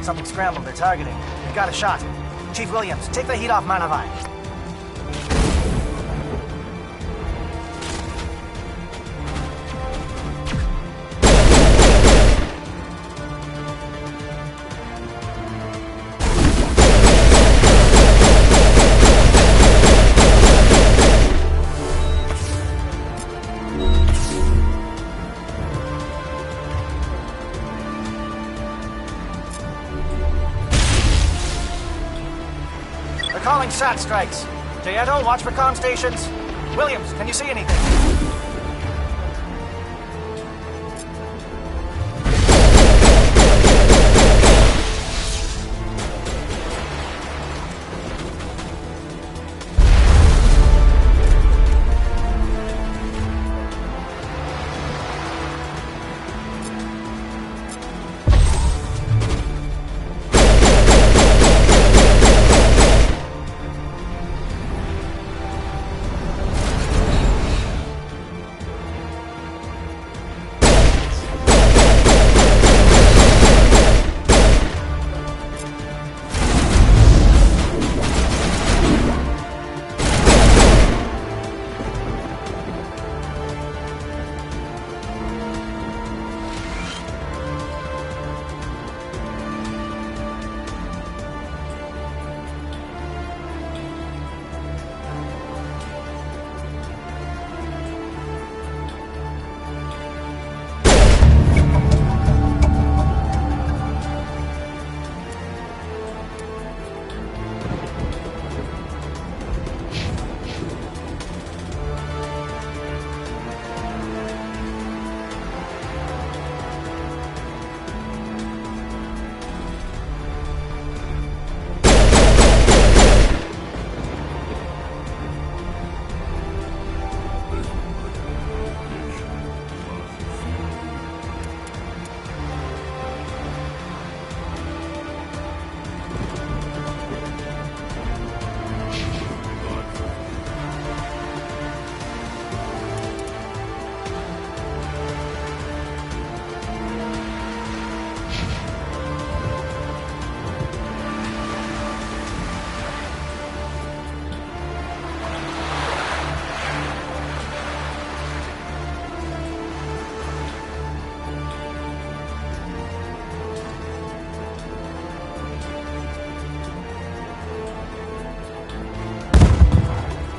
Something scrambled they're targeting. We've got a shot. Chief Williams, take the heat off Manovai. Calling SAT strikes. Teato, watch for comm stations. Williams, can you see anything?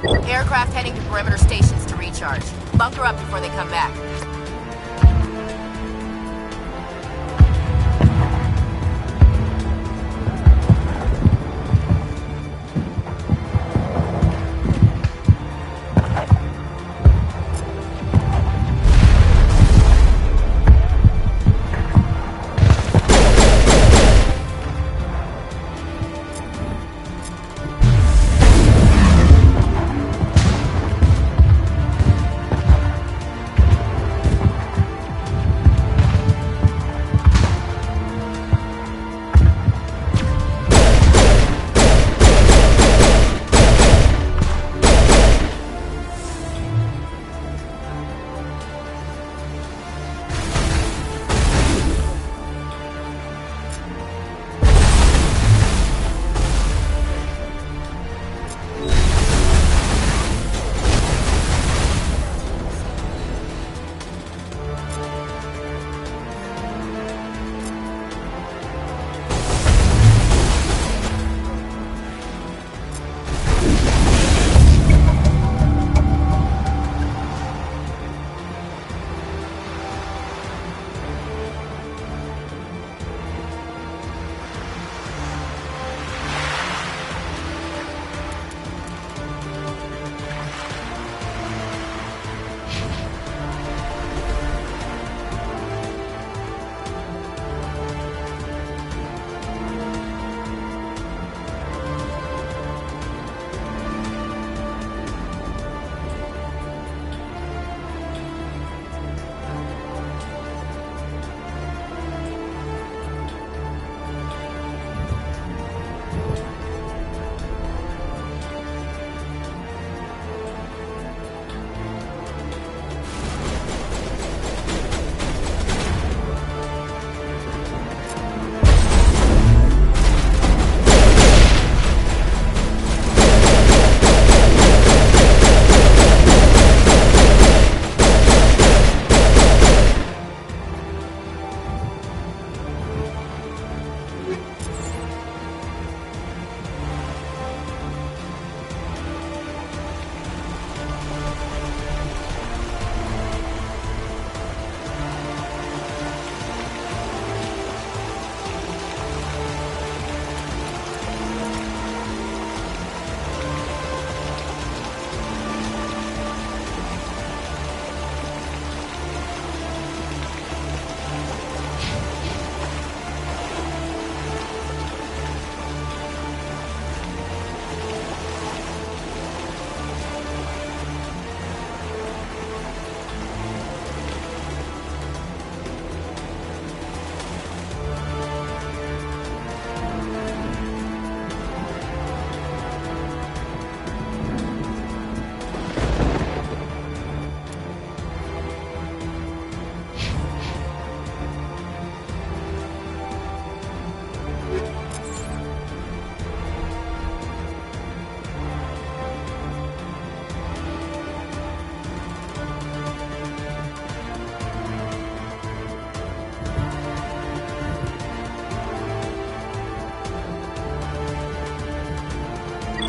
Aircraft heading to perimeter stations to recharge. Bunker up before they come back.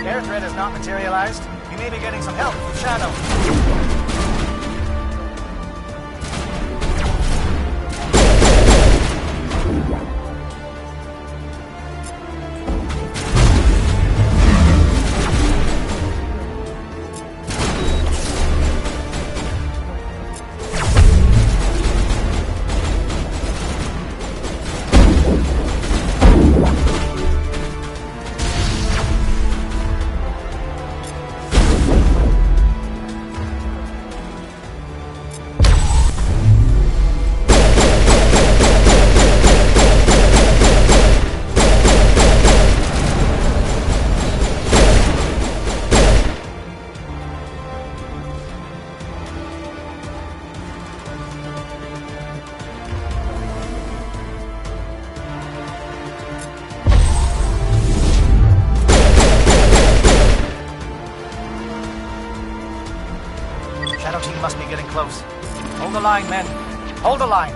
Air threat has not materialized. We may be getting some help from Shadow. Shadow team must be getting close. Hold the line, men. Hold the line.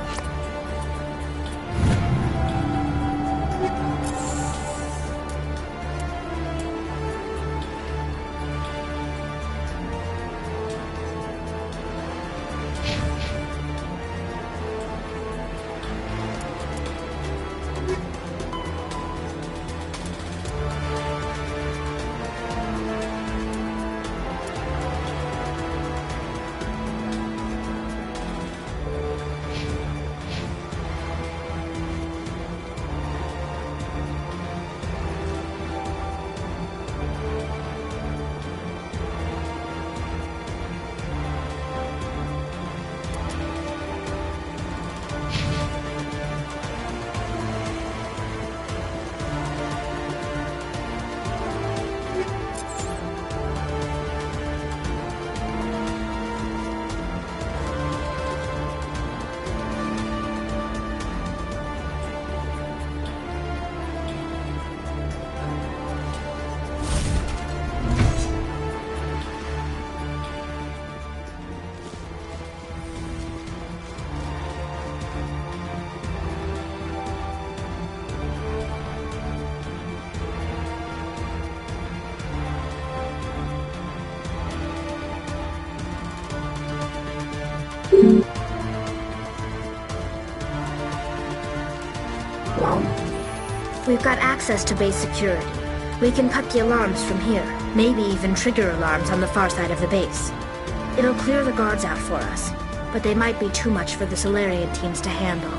We've got access to base security. We can cut the alarms from here, maybe even trigger alarms on the far side of the base. It'll clear the guards out for us, but they might be too much for the Solarian teams to handle.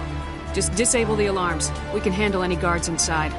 Just disable the alarms. We can handle any guards inside.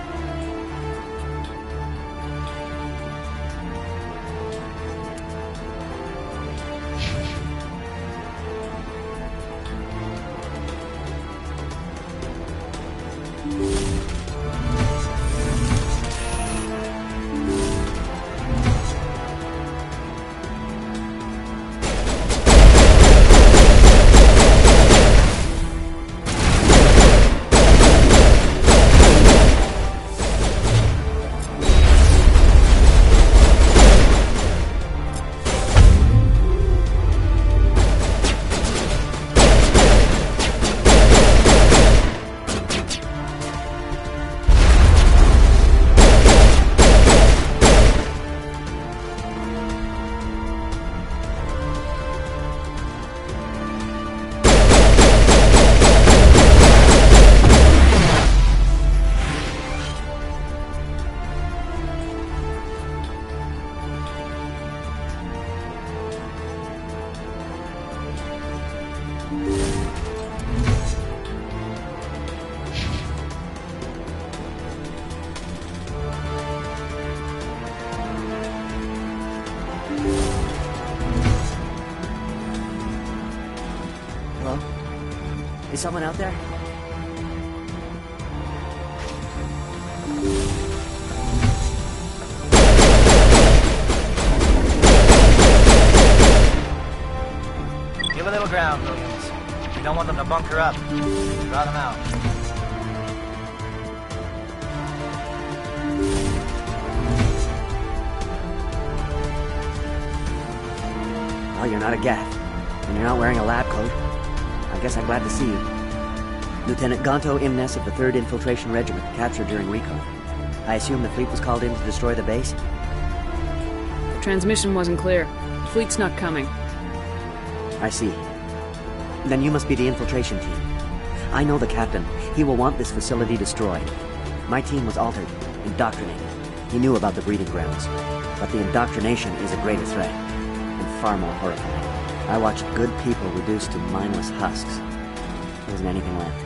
Is someone out there? Give a little ground, Williams. We don't want them to bunker up. Draw them out. Well, you're not a Geth, and you're not wearing a lab coat. I guess I'm glad to see you. Lieutenant Gonto Imnes of the 3rd Infiltration Regiment, captured during recon. I assume the fleet was called in to destroy the base? The transmission wasn't clear. The fleet's not coming. I see. Then you must be the infiltration team. I know the captain. He will want this facility destroyed. My team was altered, indoctrinated. He knew about the breeding grounds. But the indoctrination is a greater threat, and far more horrifying. I watched good people reduced to mindless husks. There wasn't anything left.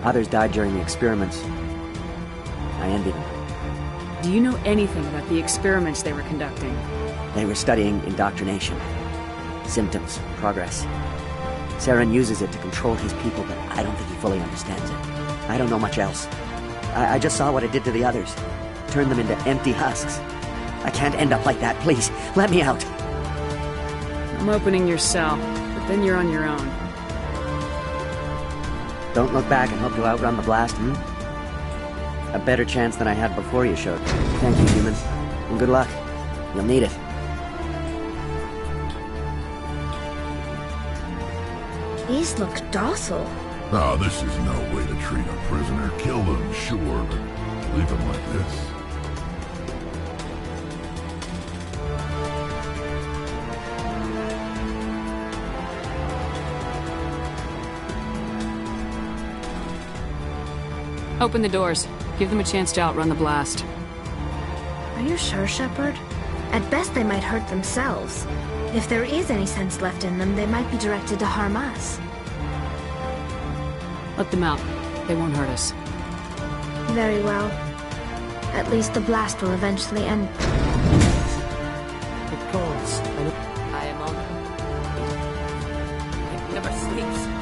Others died during the experiments. I envy them. Do you know anything about the experiments they were conducting? They were studying indoctrination. Symptoms, progress. Saren uses it to control his people, but I don't think he fully understands it. I don't know much else. I just saw what it did to the others. Turned them into empty husks. I can't end up like that. Please, let me out. I'm opening your cell, but then you're on your own. Don't look back and hope to outrun the blast, A better chance than I had before you showed. Thank you, human. And good luck. You'll need it. These look docile. Ah, this is no way to treat a prisoner. Kill them, sure, but leave them like this. Open the doors. Give them a chance to outrun the blast. Are you sure, Shepard? At best, they might hurt themselves. If there is any sense left in them, they might be directed to harm us. Let them out. They won't hurt us. Very well. At least the blast will eventually end. It calls. I am on. It never sleeps.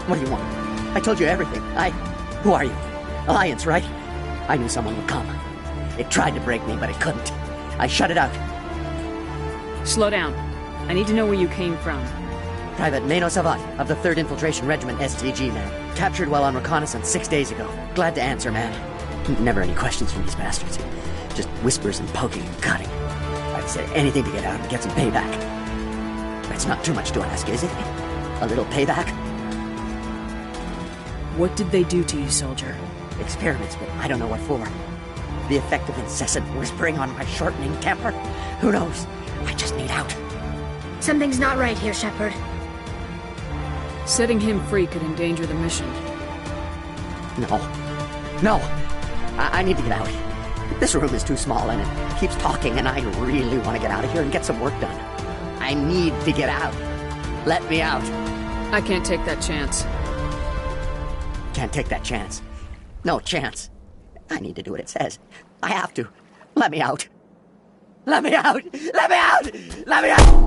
What do you want? I told you everything. Who are you? Alliance, right? I knew someone would come. It tried to break me, but it couldn't. I shut it out. Slow down. I need to know where you came from. Private Mano Savat of the 3rd Infiltration Regiment, STG, man. Captured while on reconnaissance 6 days ago. Glad to answer, man. Never any questions from these bastards. Just whispers and poking and cutting. I'd say anything to get out and get some payback. That's not too much to ask, is it? A little payback? What did they do to you, soldier? Experiments, but I don't know what for. The effect of incessant whispering on my shortening temper? Who knows? I just need out. Something's not right here, Shepard. Setting him free could endanger the mission. No. I need to get out. This room is too small and it keeps talking and I really want to get out of here and get some work done. I need to get out. Let me out. I can't take that chance. Can't take that chance. No chance. I need to do what it says. I have to. Let me out. Let me out! Let me out! Let me out!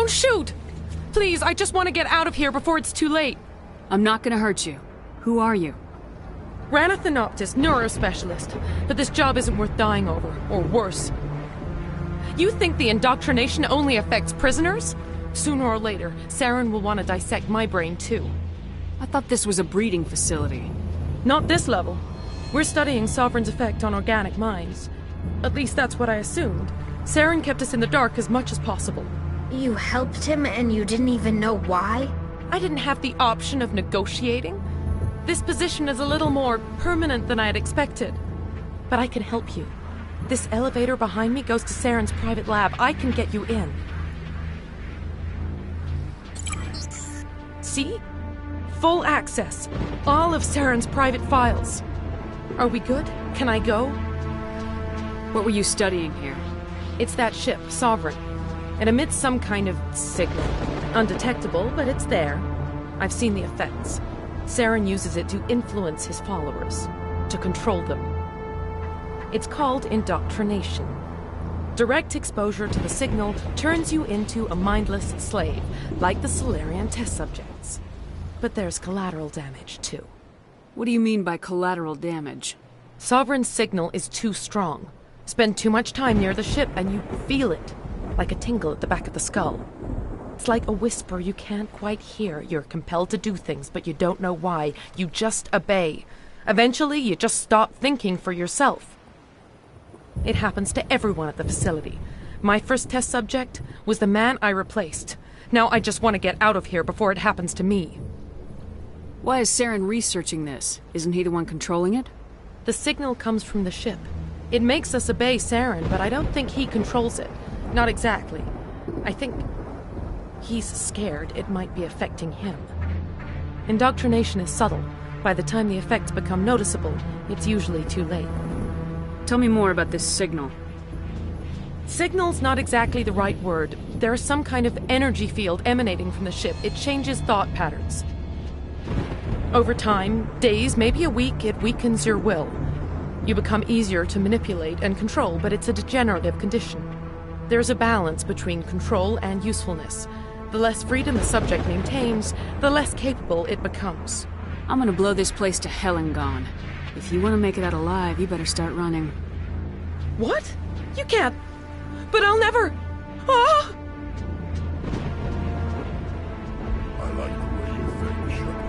Don't shoot! Please, I just want to get out of here before it's too late. I'm not gonna hurt you. Who are you? Ranathanoptis, neurospecialist. But this job isn't worth dying over, or worse. You think the indoctrination only affects prisoners? Sooner or later, Saren will want to dissect my brain too. I thought this was a breeding facility. Not this level. We're studying Sovereign's effect on organic minds. At least that's what I assumed. Saren kept us in the dark as much as possible. You helped him and you didn't even know why? I didn't have the option of negotiating. This position is a little more permanent than I had expected. But I can help you. This elevator behind me goes to Saren's private lab. I can get you in. See? Full access. All of Saren's private files. Are we good? Can I go? What were you studying here? It's that ship, Sovereign. It emits some kind of signal. Undetectable, but it's there. I've seen the effects. Saren uses it to influence his followers, to control them. It's called indoctrination. Direct exposure to the signal turns you into a mindless slave, like the Solarian test subjects. But there's collateral damage, too. What do you mean by collateral damage? Sovereign's signal is too strong. Spend too much time near the ship and you feel it, like a tingle at the back of the skull. It's like a whisper you can't quite hear. You're compelled to do things, but you don't know why. You just obey. Eventually, you just stop thinking for yourself. It happens to everyone at the facility. My first test subject was the man I replaced. Now I just want to get out of here before it happens to me. Why is Saren researching this? Isn't he the one controlling it? The signal comes from the ship. It makes us obey Saren, but I don't think he controls it. Not exactly. I think he's scared it might be affecting him. Indoctrination is subtle. By the time the effects become noticeable, it's usually too late. Tell me more about this signal. Signal's not exactly the right word. There is some kind of energy field emanating from the ship. It changes thought patterns. Over time, days, maybe a week, it weakens your will. You become easier to manipulate and control, but it's a degenerative condition. There's a balance between control and usefulness. The less freedom the subject maintains, the less capable it becomes. I'm gonna blow this place to hell and gone. If you want to make it out alive, you better start running. What? You can't. But I'll never. Ah! I like the way you think, Shepard.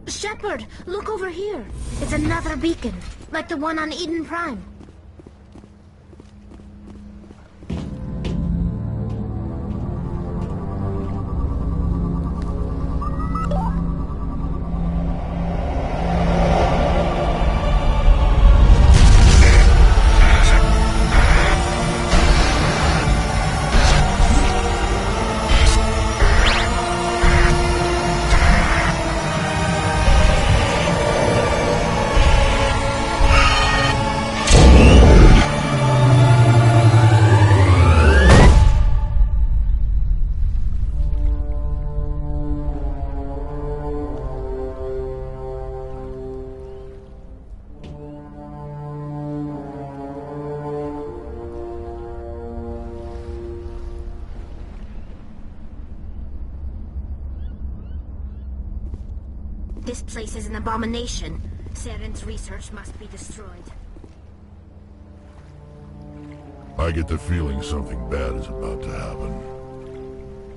Shepard, look over here. It's another beacon, like the one on Eden Prime. This place is an abomination. Saren's research must be destroyed. I get the feeling something bad is about to happen.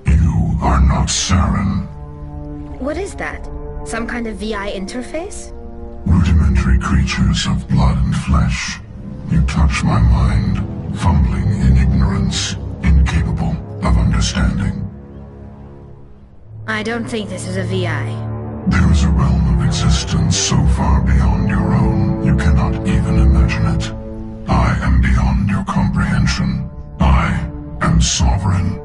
You are not Saren. What is that? Some kind of VI interface? Rudimentary creatures of blood and flesh. You touch my mind, fumbling in ignorance, incapable of understanding. I don't think this is a VI. There is a realm of existence so far beyond your own, you cannot even imagine it. I am beyond your comprehension. I am sovereign.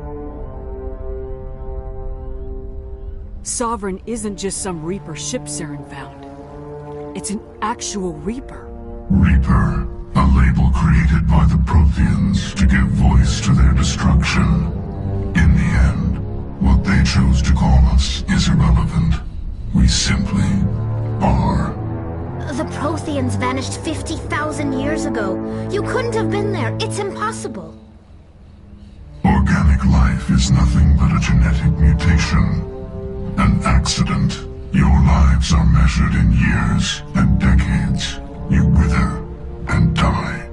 Sovereign isn't just some Reaper ship Saren found. It's an actual Reaper. Reaper, a label created by the Protheans to give voice to their destruction. In the end, what they chose to call us is irrelevant. We simply are. The Protheans vanished 50,000 years ago. You couldn't have been there. It's impossible. Organic life is nothing but a genetic mutation. An accident. Your lives are measured in years and decades. You wither and die.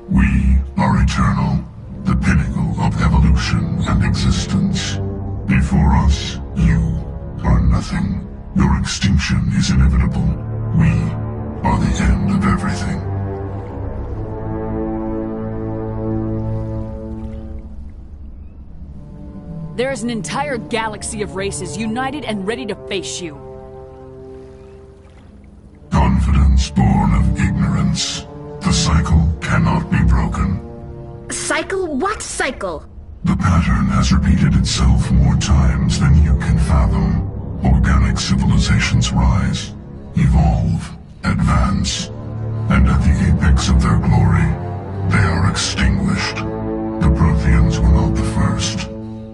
We are eternal, the pinnacle of evolution and existence. Before us, you are nothing. Your extinction is inevitable. We are the end of everything. There is an entire galaxy of races united and ready to face you. Confidence born of ignorance. The cycle cannot be broken. Cycle? What cycle? The pattern has repeated itself more times than you can fathom. Organic civilizations rise, evolve, advance, and at the apex of their glory, they are extinguished. The Protheans were not the first.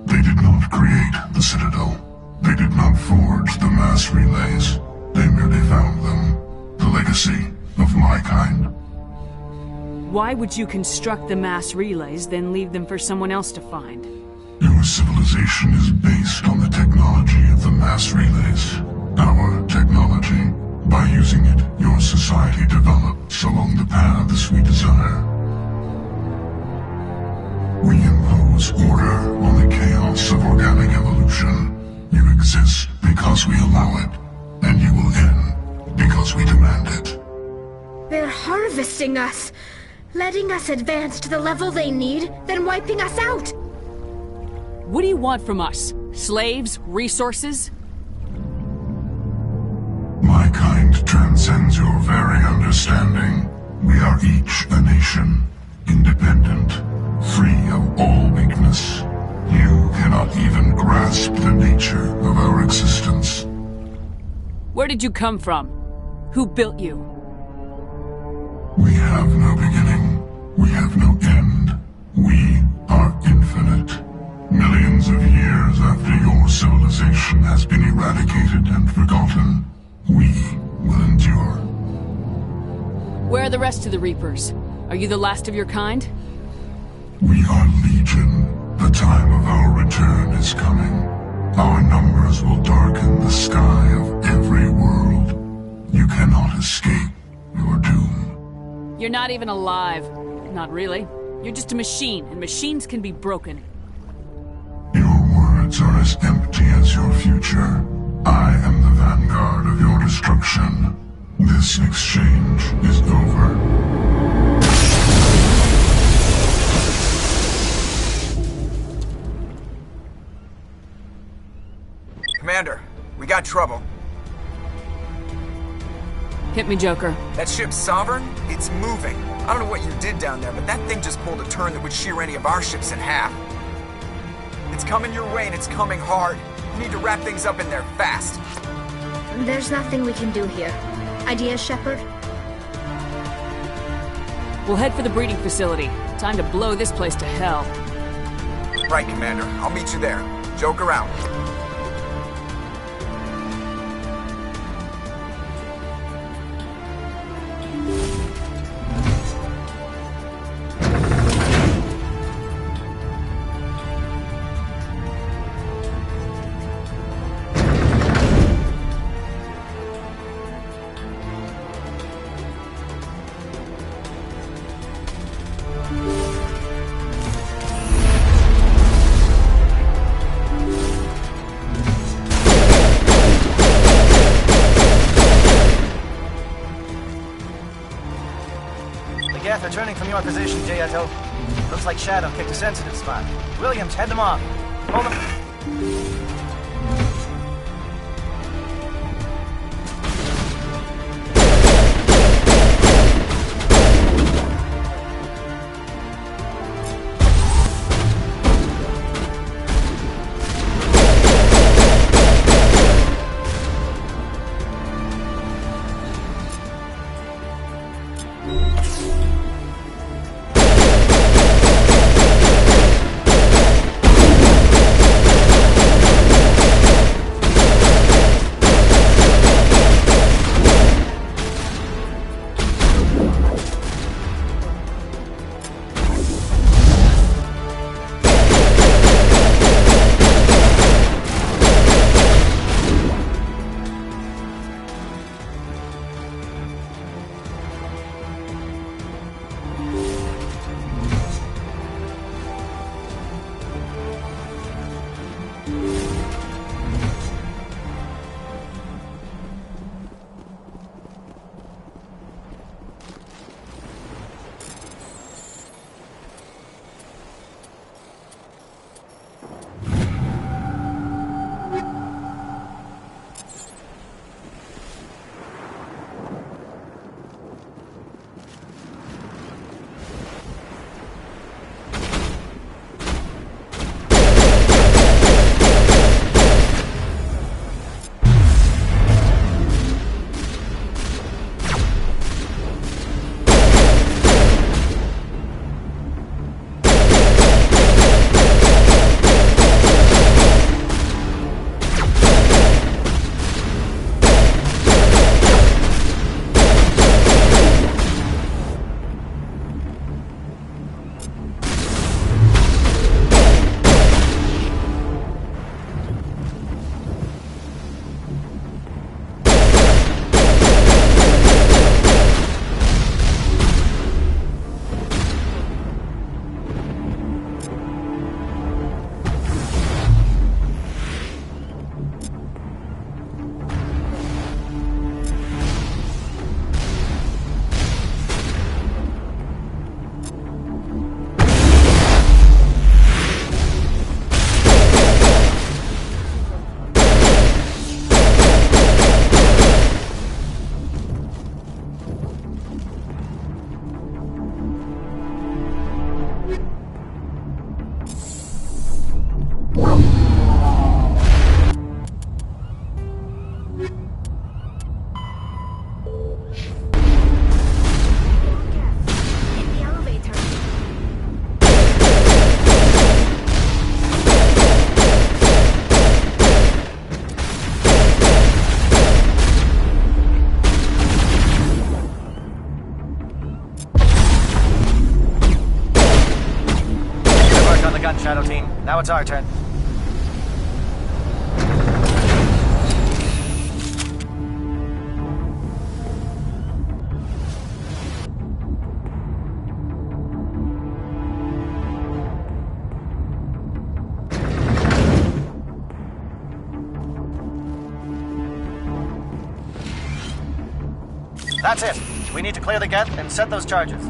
They did not create the Citadel. They did not forge the mass relays. They merely found them. The legacy of my kind. Why would you construct the mass relays, then leave them for someone else to find? Your civilization is based on the technology of the mass relays. Our technology. By using it, your society develops along the paths we desire. We impose order on the chaos of organic evolution. You exist because we allow it, and you will end because we demand it. They're harvesting us, letting us advance to the level they need, then wiping us out. What do you want from us? Slaves? Resources? My kind transcends your very understanding. We are each a nation, independent, free of all weakness. You cannot even grasp the nature of our existence. Where did you come from? Who built you? We have no beginning. We have no end. We are infinite. Millions of years after your civilization has been eradicated and forgotten, we will endure. Where are the rest of the Reapers? Are you the last of your kind? We are Legion. The time of our return is coming. Our numbers will darken the sky of every world. You cannot escape your doom. You're not even alive. Not really. You're just a machine, and machines can be broken. Your words are as empty as your future. I am the vanguard of your destruction. This exchange is over. Commander, we got trouble. Hit me, Joker. That ship's Sovereign? It's moving. I don't know what you did down there, but that thing just pulled a turn that would shear any of our ships in half. It's coming your way, and it's coming hard. You need to wrap things up in there fast. There's nothing we can do here. Ideas, Shepard? We'll head for the breeding facility. Time to blow this place to hell. Right, Commander. I'll meet you there. Joker out. Geth returning from your position, Jayato. Looks like Shadow kicked a sensitive spot. Williams, head them off. Hold them. Shadow Team. Now it's our turn. That's it. We need to clear the Geth and set those charges.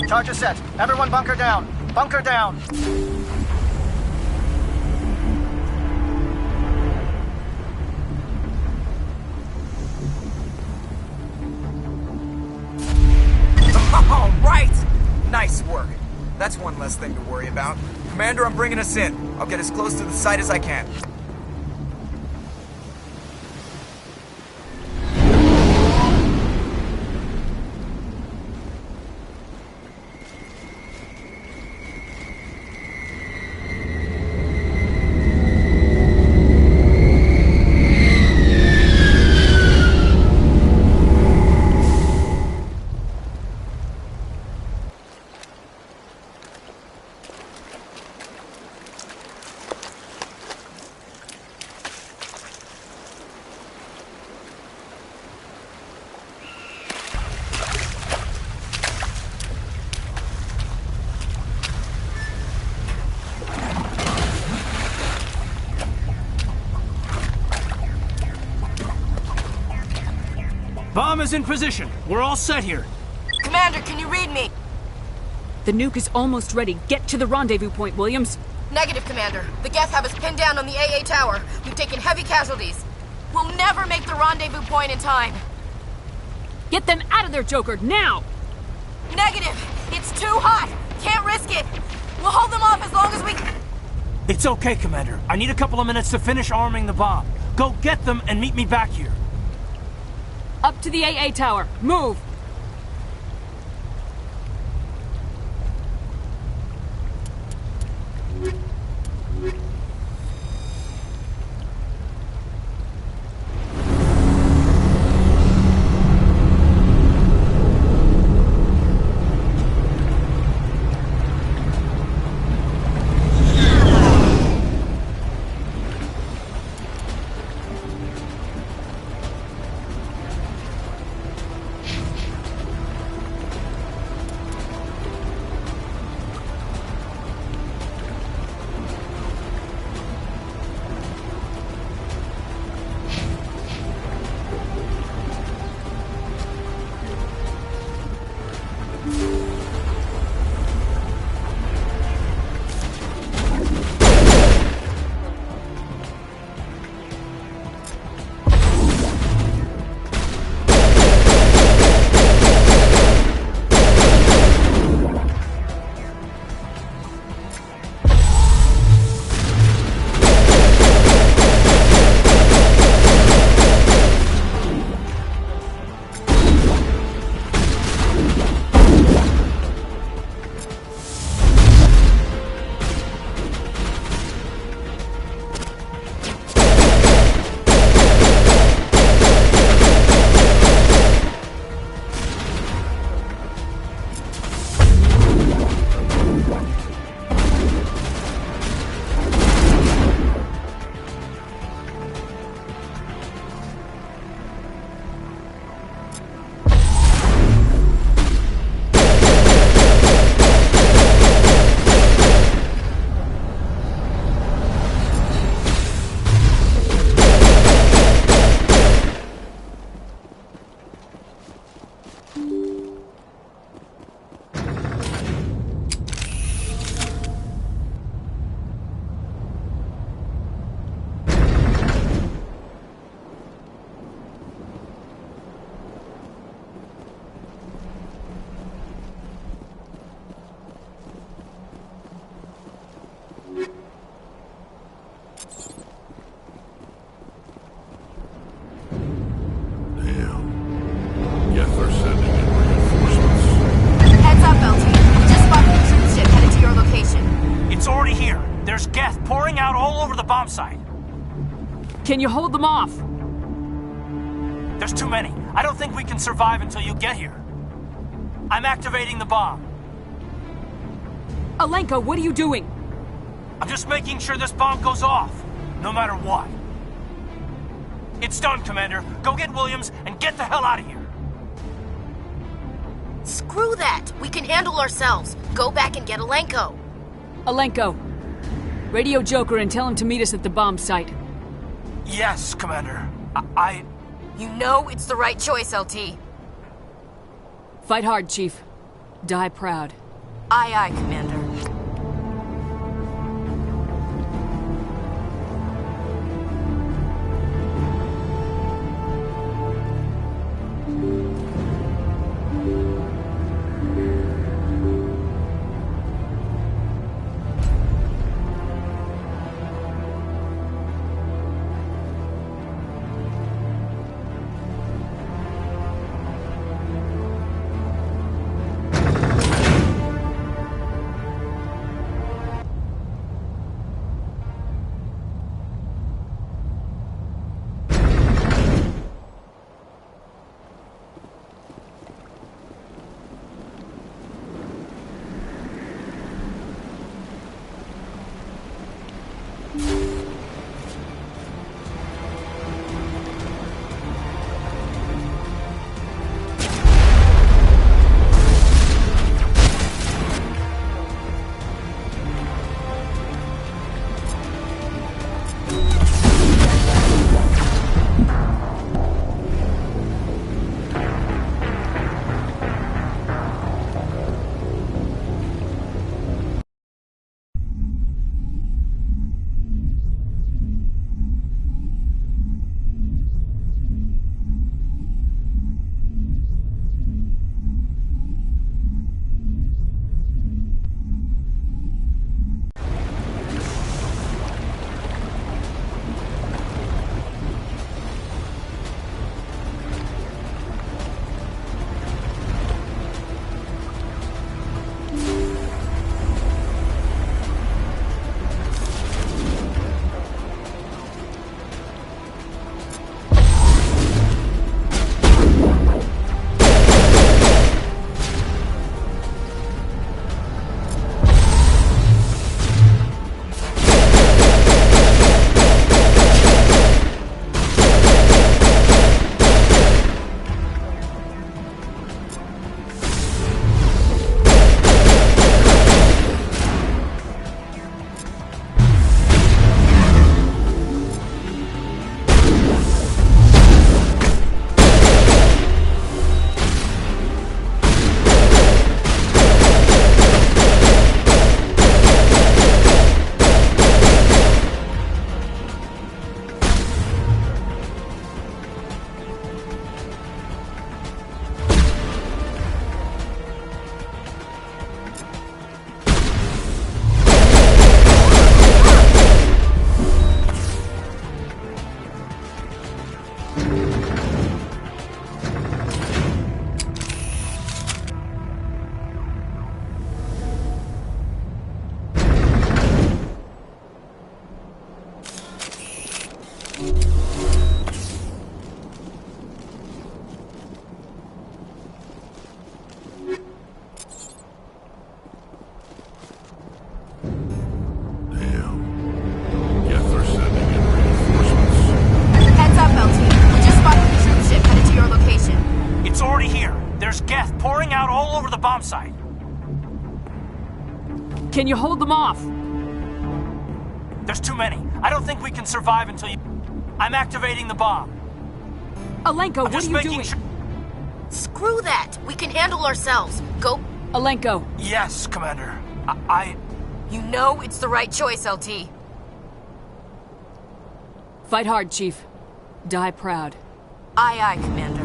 Charge is set. Everyone bunker down. Bunker down. All right! Nice work. That's one less thing to worry about. Commander, I'm bringing us in. I'll get as close to the site as I can. Bomb is in position. We're all set here. Commander, can you read me? The nuke is almost ready. Get to the rendezvous point, Williams. Negative, Commander. The Geth have us pinned down on the AA tower. We've taken heavy casualties. We'll never make the rendezvous point in time. Get them out of there, Joker, now! Negative! It's too hot! Can't risk it! We'll hold them off as long as we... It's okay, Commander. I need a couple of minutes to finish arming the bomb. Go get them and meet me back here. Up to the AA tower. Move! Can you hold them off? There's too many. I don't think we can survive until you get here. I'm activating the bomb. Alenka, what are you doing? I'm just making sure this bomb goes off, no matter what. It's done, Commander. Go get Williams and get the hell out of here. Screw that! We can handle ourselves. Go back and get Alenko. Alenko, radio Joker and tell him to meet us at the bomb site. Yes, Commander. You know it's the right choice, LT. Fight hard, Chief. Die proud. Aye, aye, Commander. Heads up, LT. We just spotted the troop ship headed to your location. It's already here. There's Geth pouring out all over the bomb site. Can you hold them off? There's too many. I don't think we can survive until you... I'm activating the bomb. Alenko, what are you doing? Screw that. We can handle ourselves. Go. Alenko. Yes, Commander. You know it's the right choice, LT. Fight hard, Chief. Die proud. Aye, aye, Commander.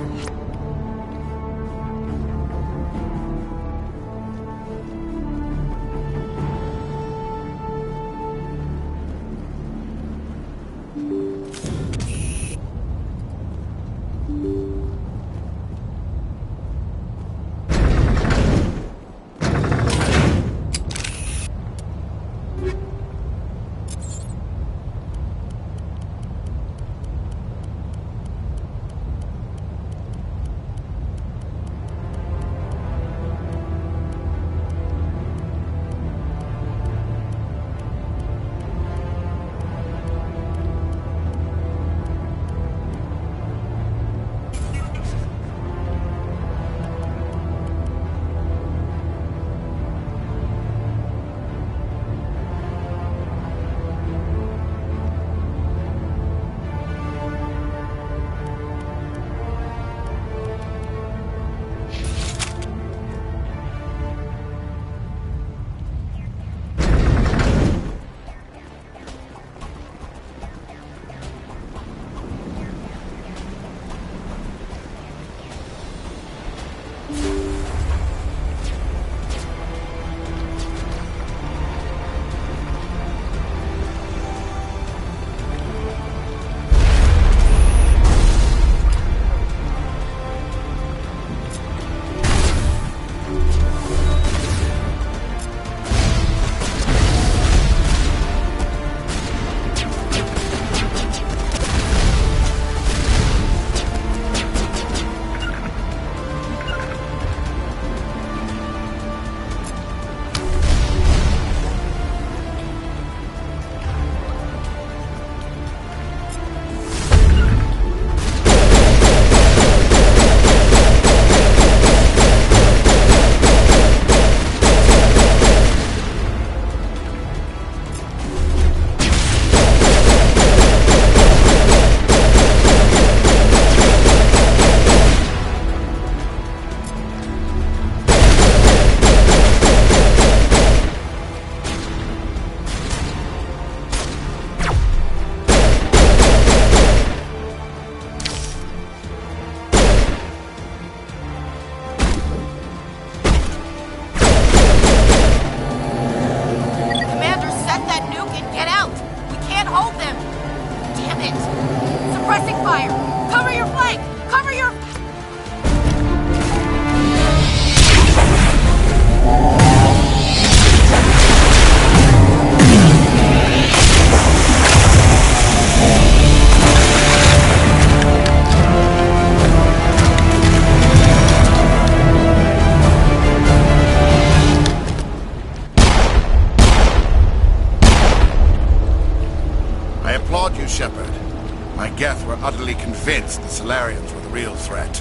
Geth were utterly convinced the Solarians were the real threat.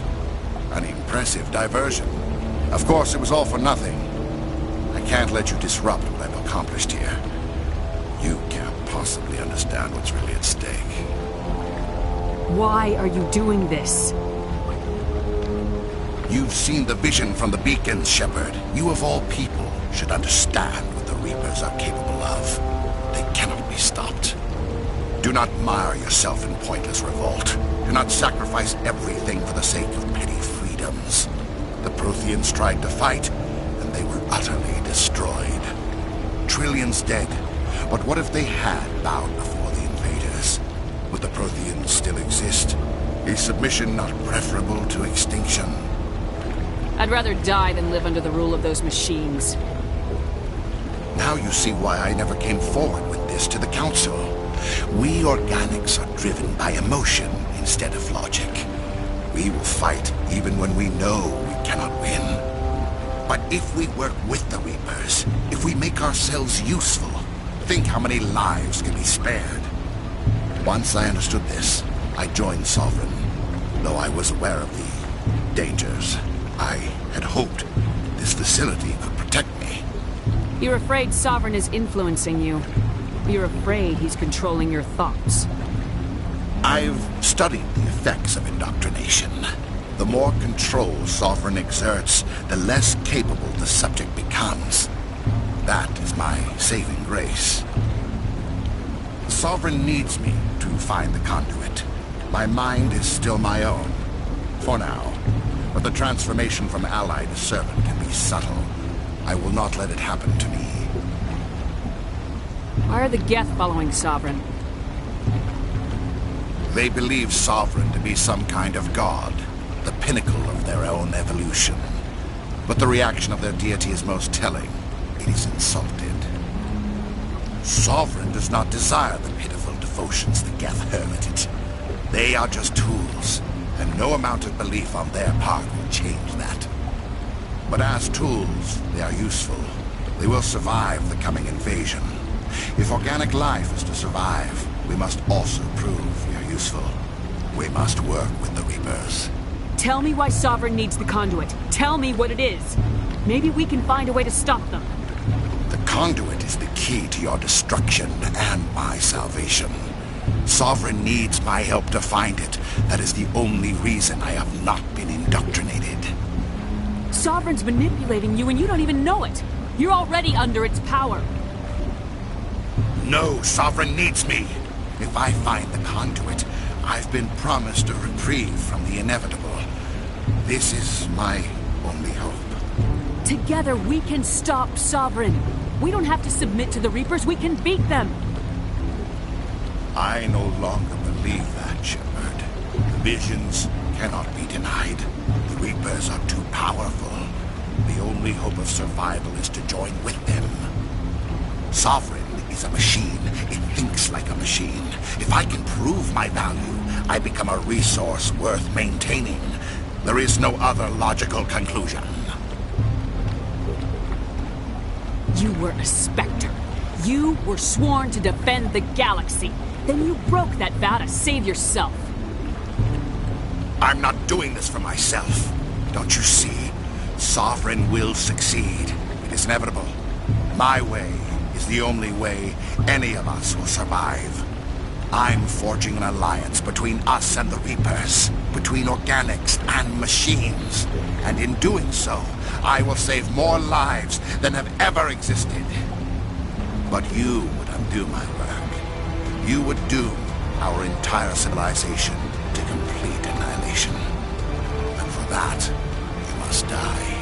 An impressive diversion. Of course, it was all for nothing. I can't let you disrupt what I've accomplished here. You can't possibly understand what's really at stake. Why are you doing this? You've seen the vision from the beacons, Shepard. You of all people should understand what the Reapers are capable of. They cannot be stopped. Do not mire yourself in pointless revolt. Do not sacrifice everything for the sake of petty freedoms. The Protheans tried to fight, and they were utterly destroyed. Trillions dead. But what if they had bowed before the invaders? Would the Protheans still exist? Is submission not preferable to extinction? I'd rather die than live under the rule of those machines. Now you see why I never came forward with this to the Council. We organics are driven by emotion instead of logic. We will fight even when we know we cannot win. But if we work with the Reapers, if we make ourselves useful, think how many lives can be spared. Once I understood this, I joined Sovereign. Though I was aware of the dangers, I had hoped this facility could protect me. You're afraid Sovereign is influencing you. You're afraid he's controlling your thoughts. I've studied the effects of indoctrination. The more control Sovereign exerts, the less capable the subject becomes. That is my saving grace. Sovereign needs me to find the conduit. My mind is still my own, for now. But the transformation from ally to servant can be subtle. I will not let it happen to me. Why are the Geth following Sovereign? They believe Sovereign to be some kind of god, the pinnacle of their own evolution. But the reaction of their deity is most telling. It is insulted. Sovereign does not desire the pitiful devotions the Geth hurl at it. They are just tools, and no amount of belief on their part will change that. But as tools, they are useful. They will survive the coming invasion. If organic life is to survive, we must also prove we are useful. We must work with the Reapers. Tell me why Sovereign needs the conduit. Tell me what it is. Maybe we can find a way to stop them. The conduit is the key to your destruction and my salvation. Sovereign needs my help to find it. That is the only reason I have not been indoctrinated. Sovereign's manipulating you and you don't even know it. You're already under its power. No, Sovereign needs me. If I find the conduit, I've been promised a reprieve from the inevitable. This is my only hope. Together we can stop Sovereign. We don't have to submit to the Reapers, we can beat them. I no longer believe that, Shepard. Visions cannot be denied. The Reapers are too powerful. The only hope of survival is to join with them. Sovereign is a machine. It thinks like a machine. If I can prove my value, I become a resource worth maintaining. There is no other logical conclusion. You were a Spectre. You were sworn to defend the galaxy. Then you broke that vow to save yourself. I'm not doing this for myself. Don't you see? Sovereign will succeed. It is inevitable. My way is the only way any of us will survive. I'm forging an alliance between us and the Reapers, between organics and machines. And in doing so, I will save more lives than have ever existed. But you would undo my work. You would doom our entire civilization to complete annihilation. And for that, you must die.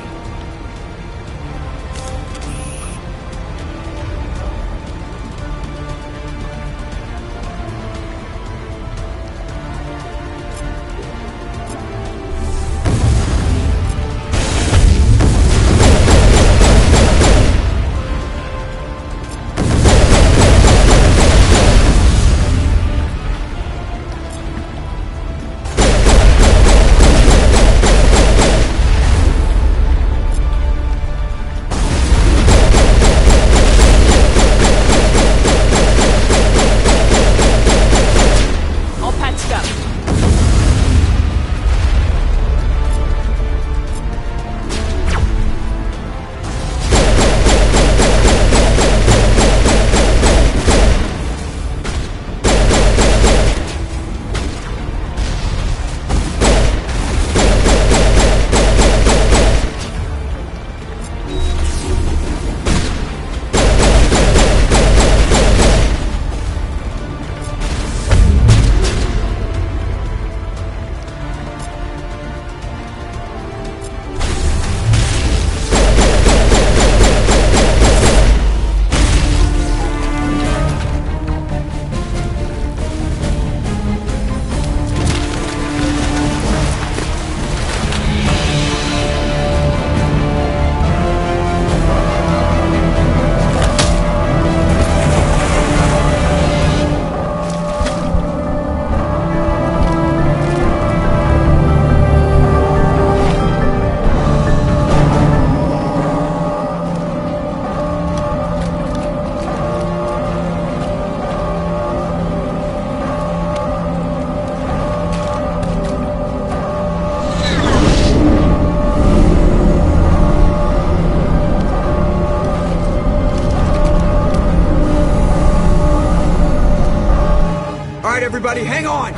everybody, hang on!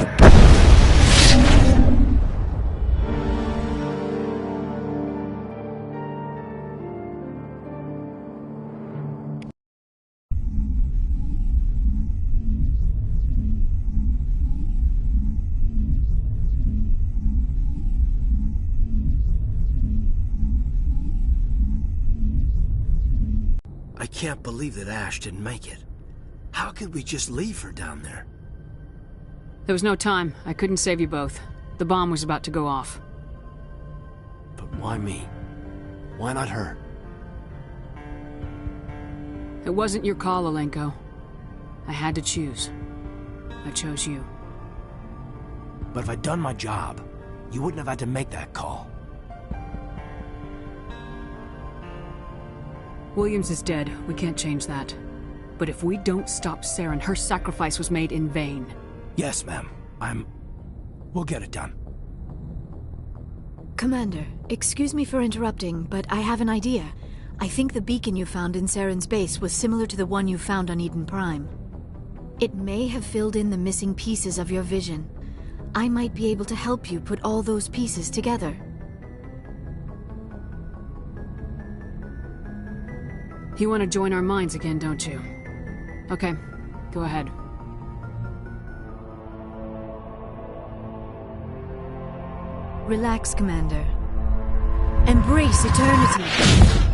I can't believe that Ash didn't make it. How could we just leave her down there? There was no time. I couldn't save you both. The bomb was about to go off. But why me? Why not her? It wasn't your call, Alenko. I had to choose. I chose you. But if I'd done my job, you wouldn't have had to make that call. Williams is dead. We can't change that. But if we don't stop Saren, her sacrifice was made in vain. Yes, ma'am. We'll get it done. Commander, excuse me for interrupting, but I have an idea. I think the beacon you found in Saren's base was similar to the one you found on Eden Prime. It may have filled in the missing pieces of your vision. I might be able to help you put all those pieces together. You want to join our minds again, don't you? Okay, go ahead. Relax, Commander. Embrace eternity.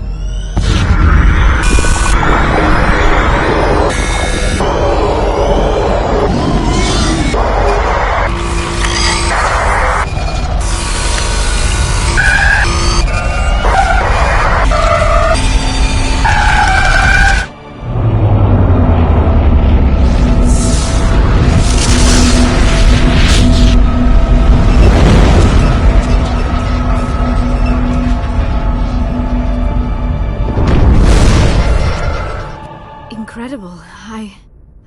Incredible.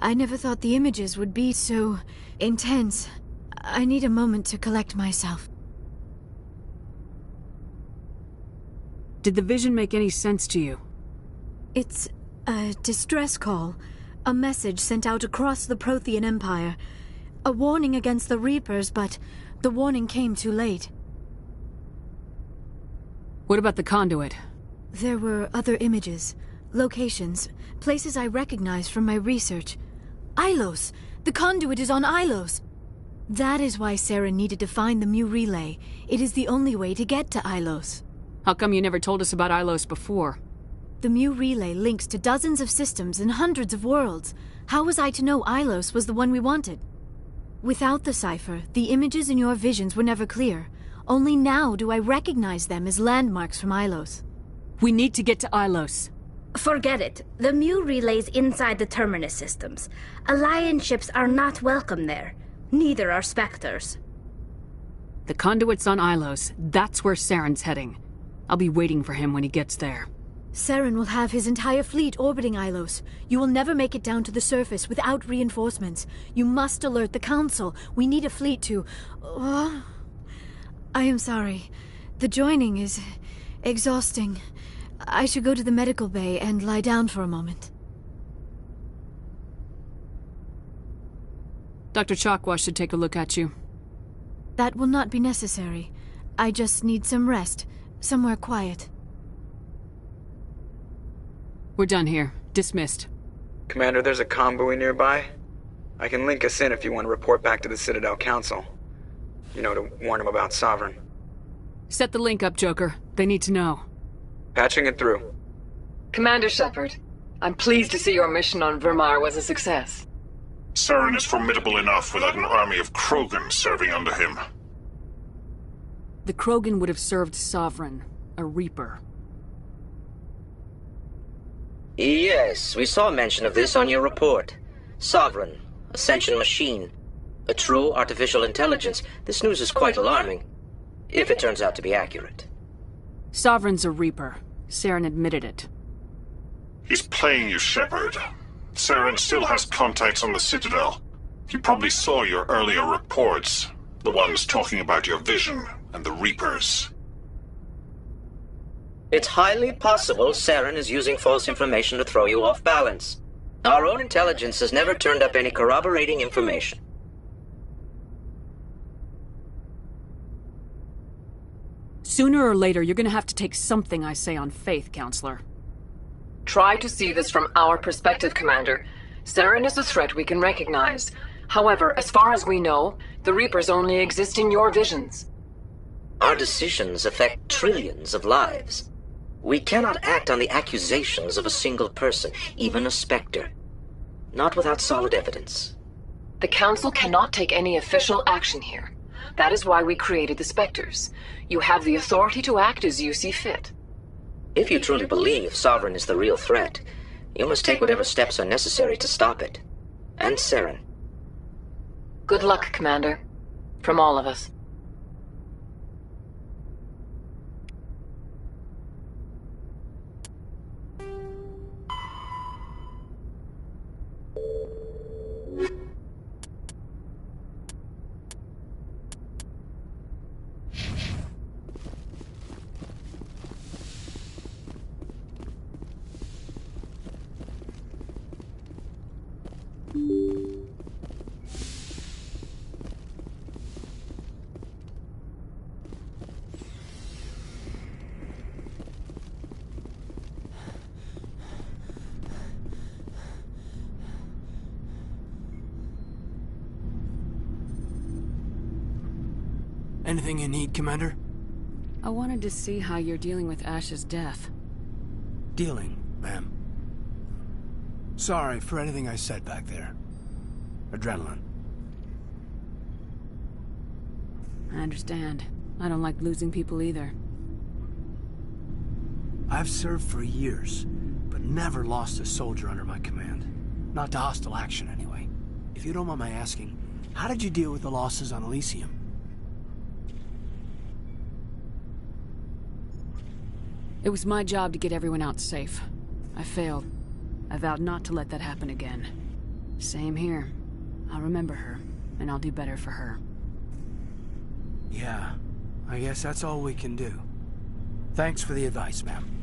I never thought the images would be so intense. I need a moment to collect myself. Did the vision make any sense to you? It's a distress call. A message sent out across the Prothean Empire. A warning against the Reapers, but the warning came too late. What about the conduit? There were other images, locations, places I recognized from my research. Ilos! The conduit is on Ilos! That is why Saren needed to find the Mu relay. It is the only way to get to Ilos. How come you never told us about Ilos before? The Mu relay links to dozens of systems and hundreds of worlds. How was I to know Ilos was the one we wanted? Without the cipher, the images in your visions were never clear. Only now do I recognize them as landmarks from Ilos. We need to get to Ilos. Forget it. The Mu relay's inside the Terminus systems. Alliance ships are not welcome there. Neither are Spectres. The conduit's on Ilos. That's where Saren's heading. I'll be waiting for him when he gets there. Saren will have his entire fleet orbiting Ilos. You will never make it down to the surface without reinforcements. You must alert the Council. We need a fleet to... I am sorry. The joining is exhausting. I should go to the medical bay and lie down for a moment. Dr. Chakwa should take a look at you. That will not be necessary. I just need some rest. Somewhere quiet. We're done here. Dismissed. Commander, there's a convoy nearby. I can link us in if you want to report back to the Citadel Council. You know, to warn them about Sovereign. Set the link up, Joker. They need to know. Patching it through. Commander Shepard, I'm pleased to see your mission on Virmire was a success. Saren is formidable enough without an army of Krogan serving under him. The Krogan would have served Sovereign, a Reaper. Yes, we saw mention of this on your report. Sovereign, a sentient machine, a true artificial intelligence. This news is quite alarming, if it turns out to be accurate. Sovereign's a Reaper. Saren admitted it. He's playing you, Shepard. Saren still has contacts on the Citadel. He probably saw your earlier reports. The ones talking about your vision and the Reapers. It's highly possible Saren is using false information to throw you off balance. Our own intelligence has never turned up any corroborating information. Sooner or later, you're gonna have to take something I say on faith, Counselor. Try to see this from our perspective, Commander. Saren is a threat we can recognize. However, as far as we know, the Reapers only exist in your visions. Our decisions affect trillions of lives. We cannot act on the accusations of a single person, even a Spectre. Not without solid evidence. The Council cannot take any official action here. That is why we created the Spectres. You have the authority to act as you see fit. If you truly believe Sovereign is the real threat, you must take whatever steps are necessary to stop it. And Saren. Good luck, Commander. From all of us. Anything you need, Commander? I wanted to see how you're dealing with Ash's death. Dealing, ma'am. Sorry for anything I said back there. Adrenaline. I understand. I don't like losing people either. I've served for years, but never lost a soldier under my command. Not to hostile action, anyway. If you don't mind my asking, how did you deal with the losses on Elysium? It was my job to get everyone out safe. I failed. I vowed not to let that happen again. Same here. I'll remember her, and I'll do better for her. Yeah, I guess that's all we can do. Thanks for the advice, ma'am.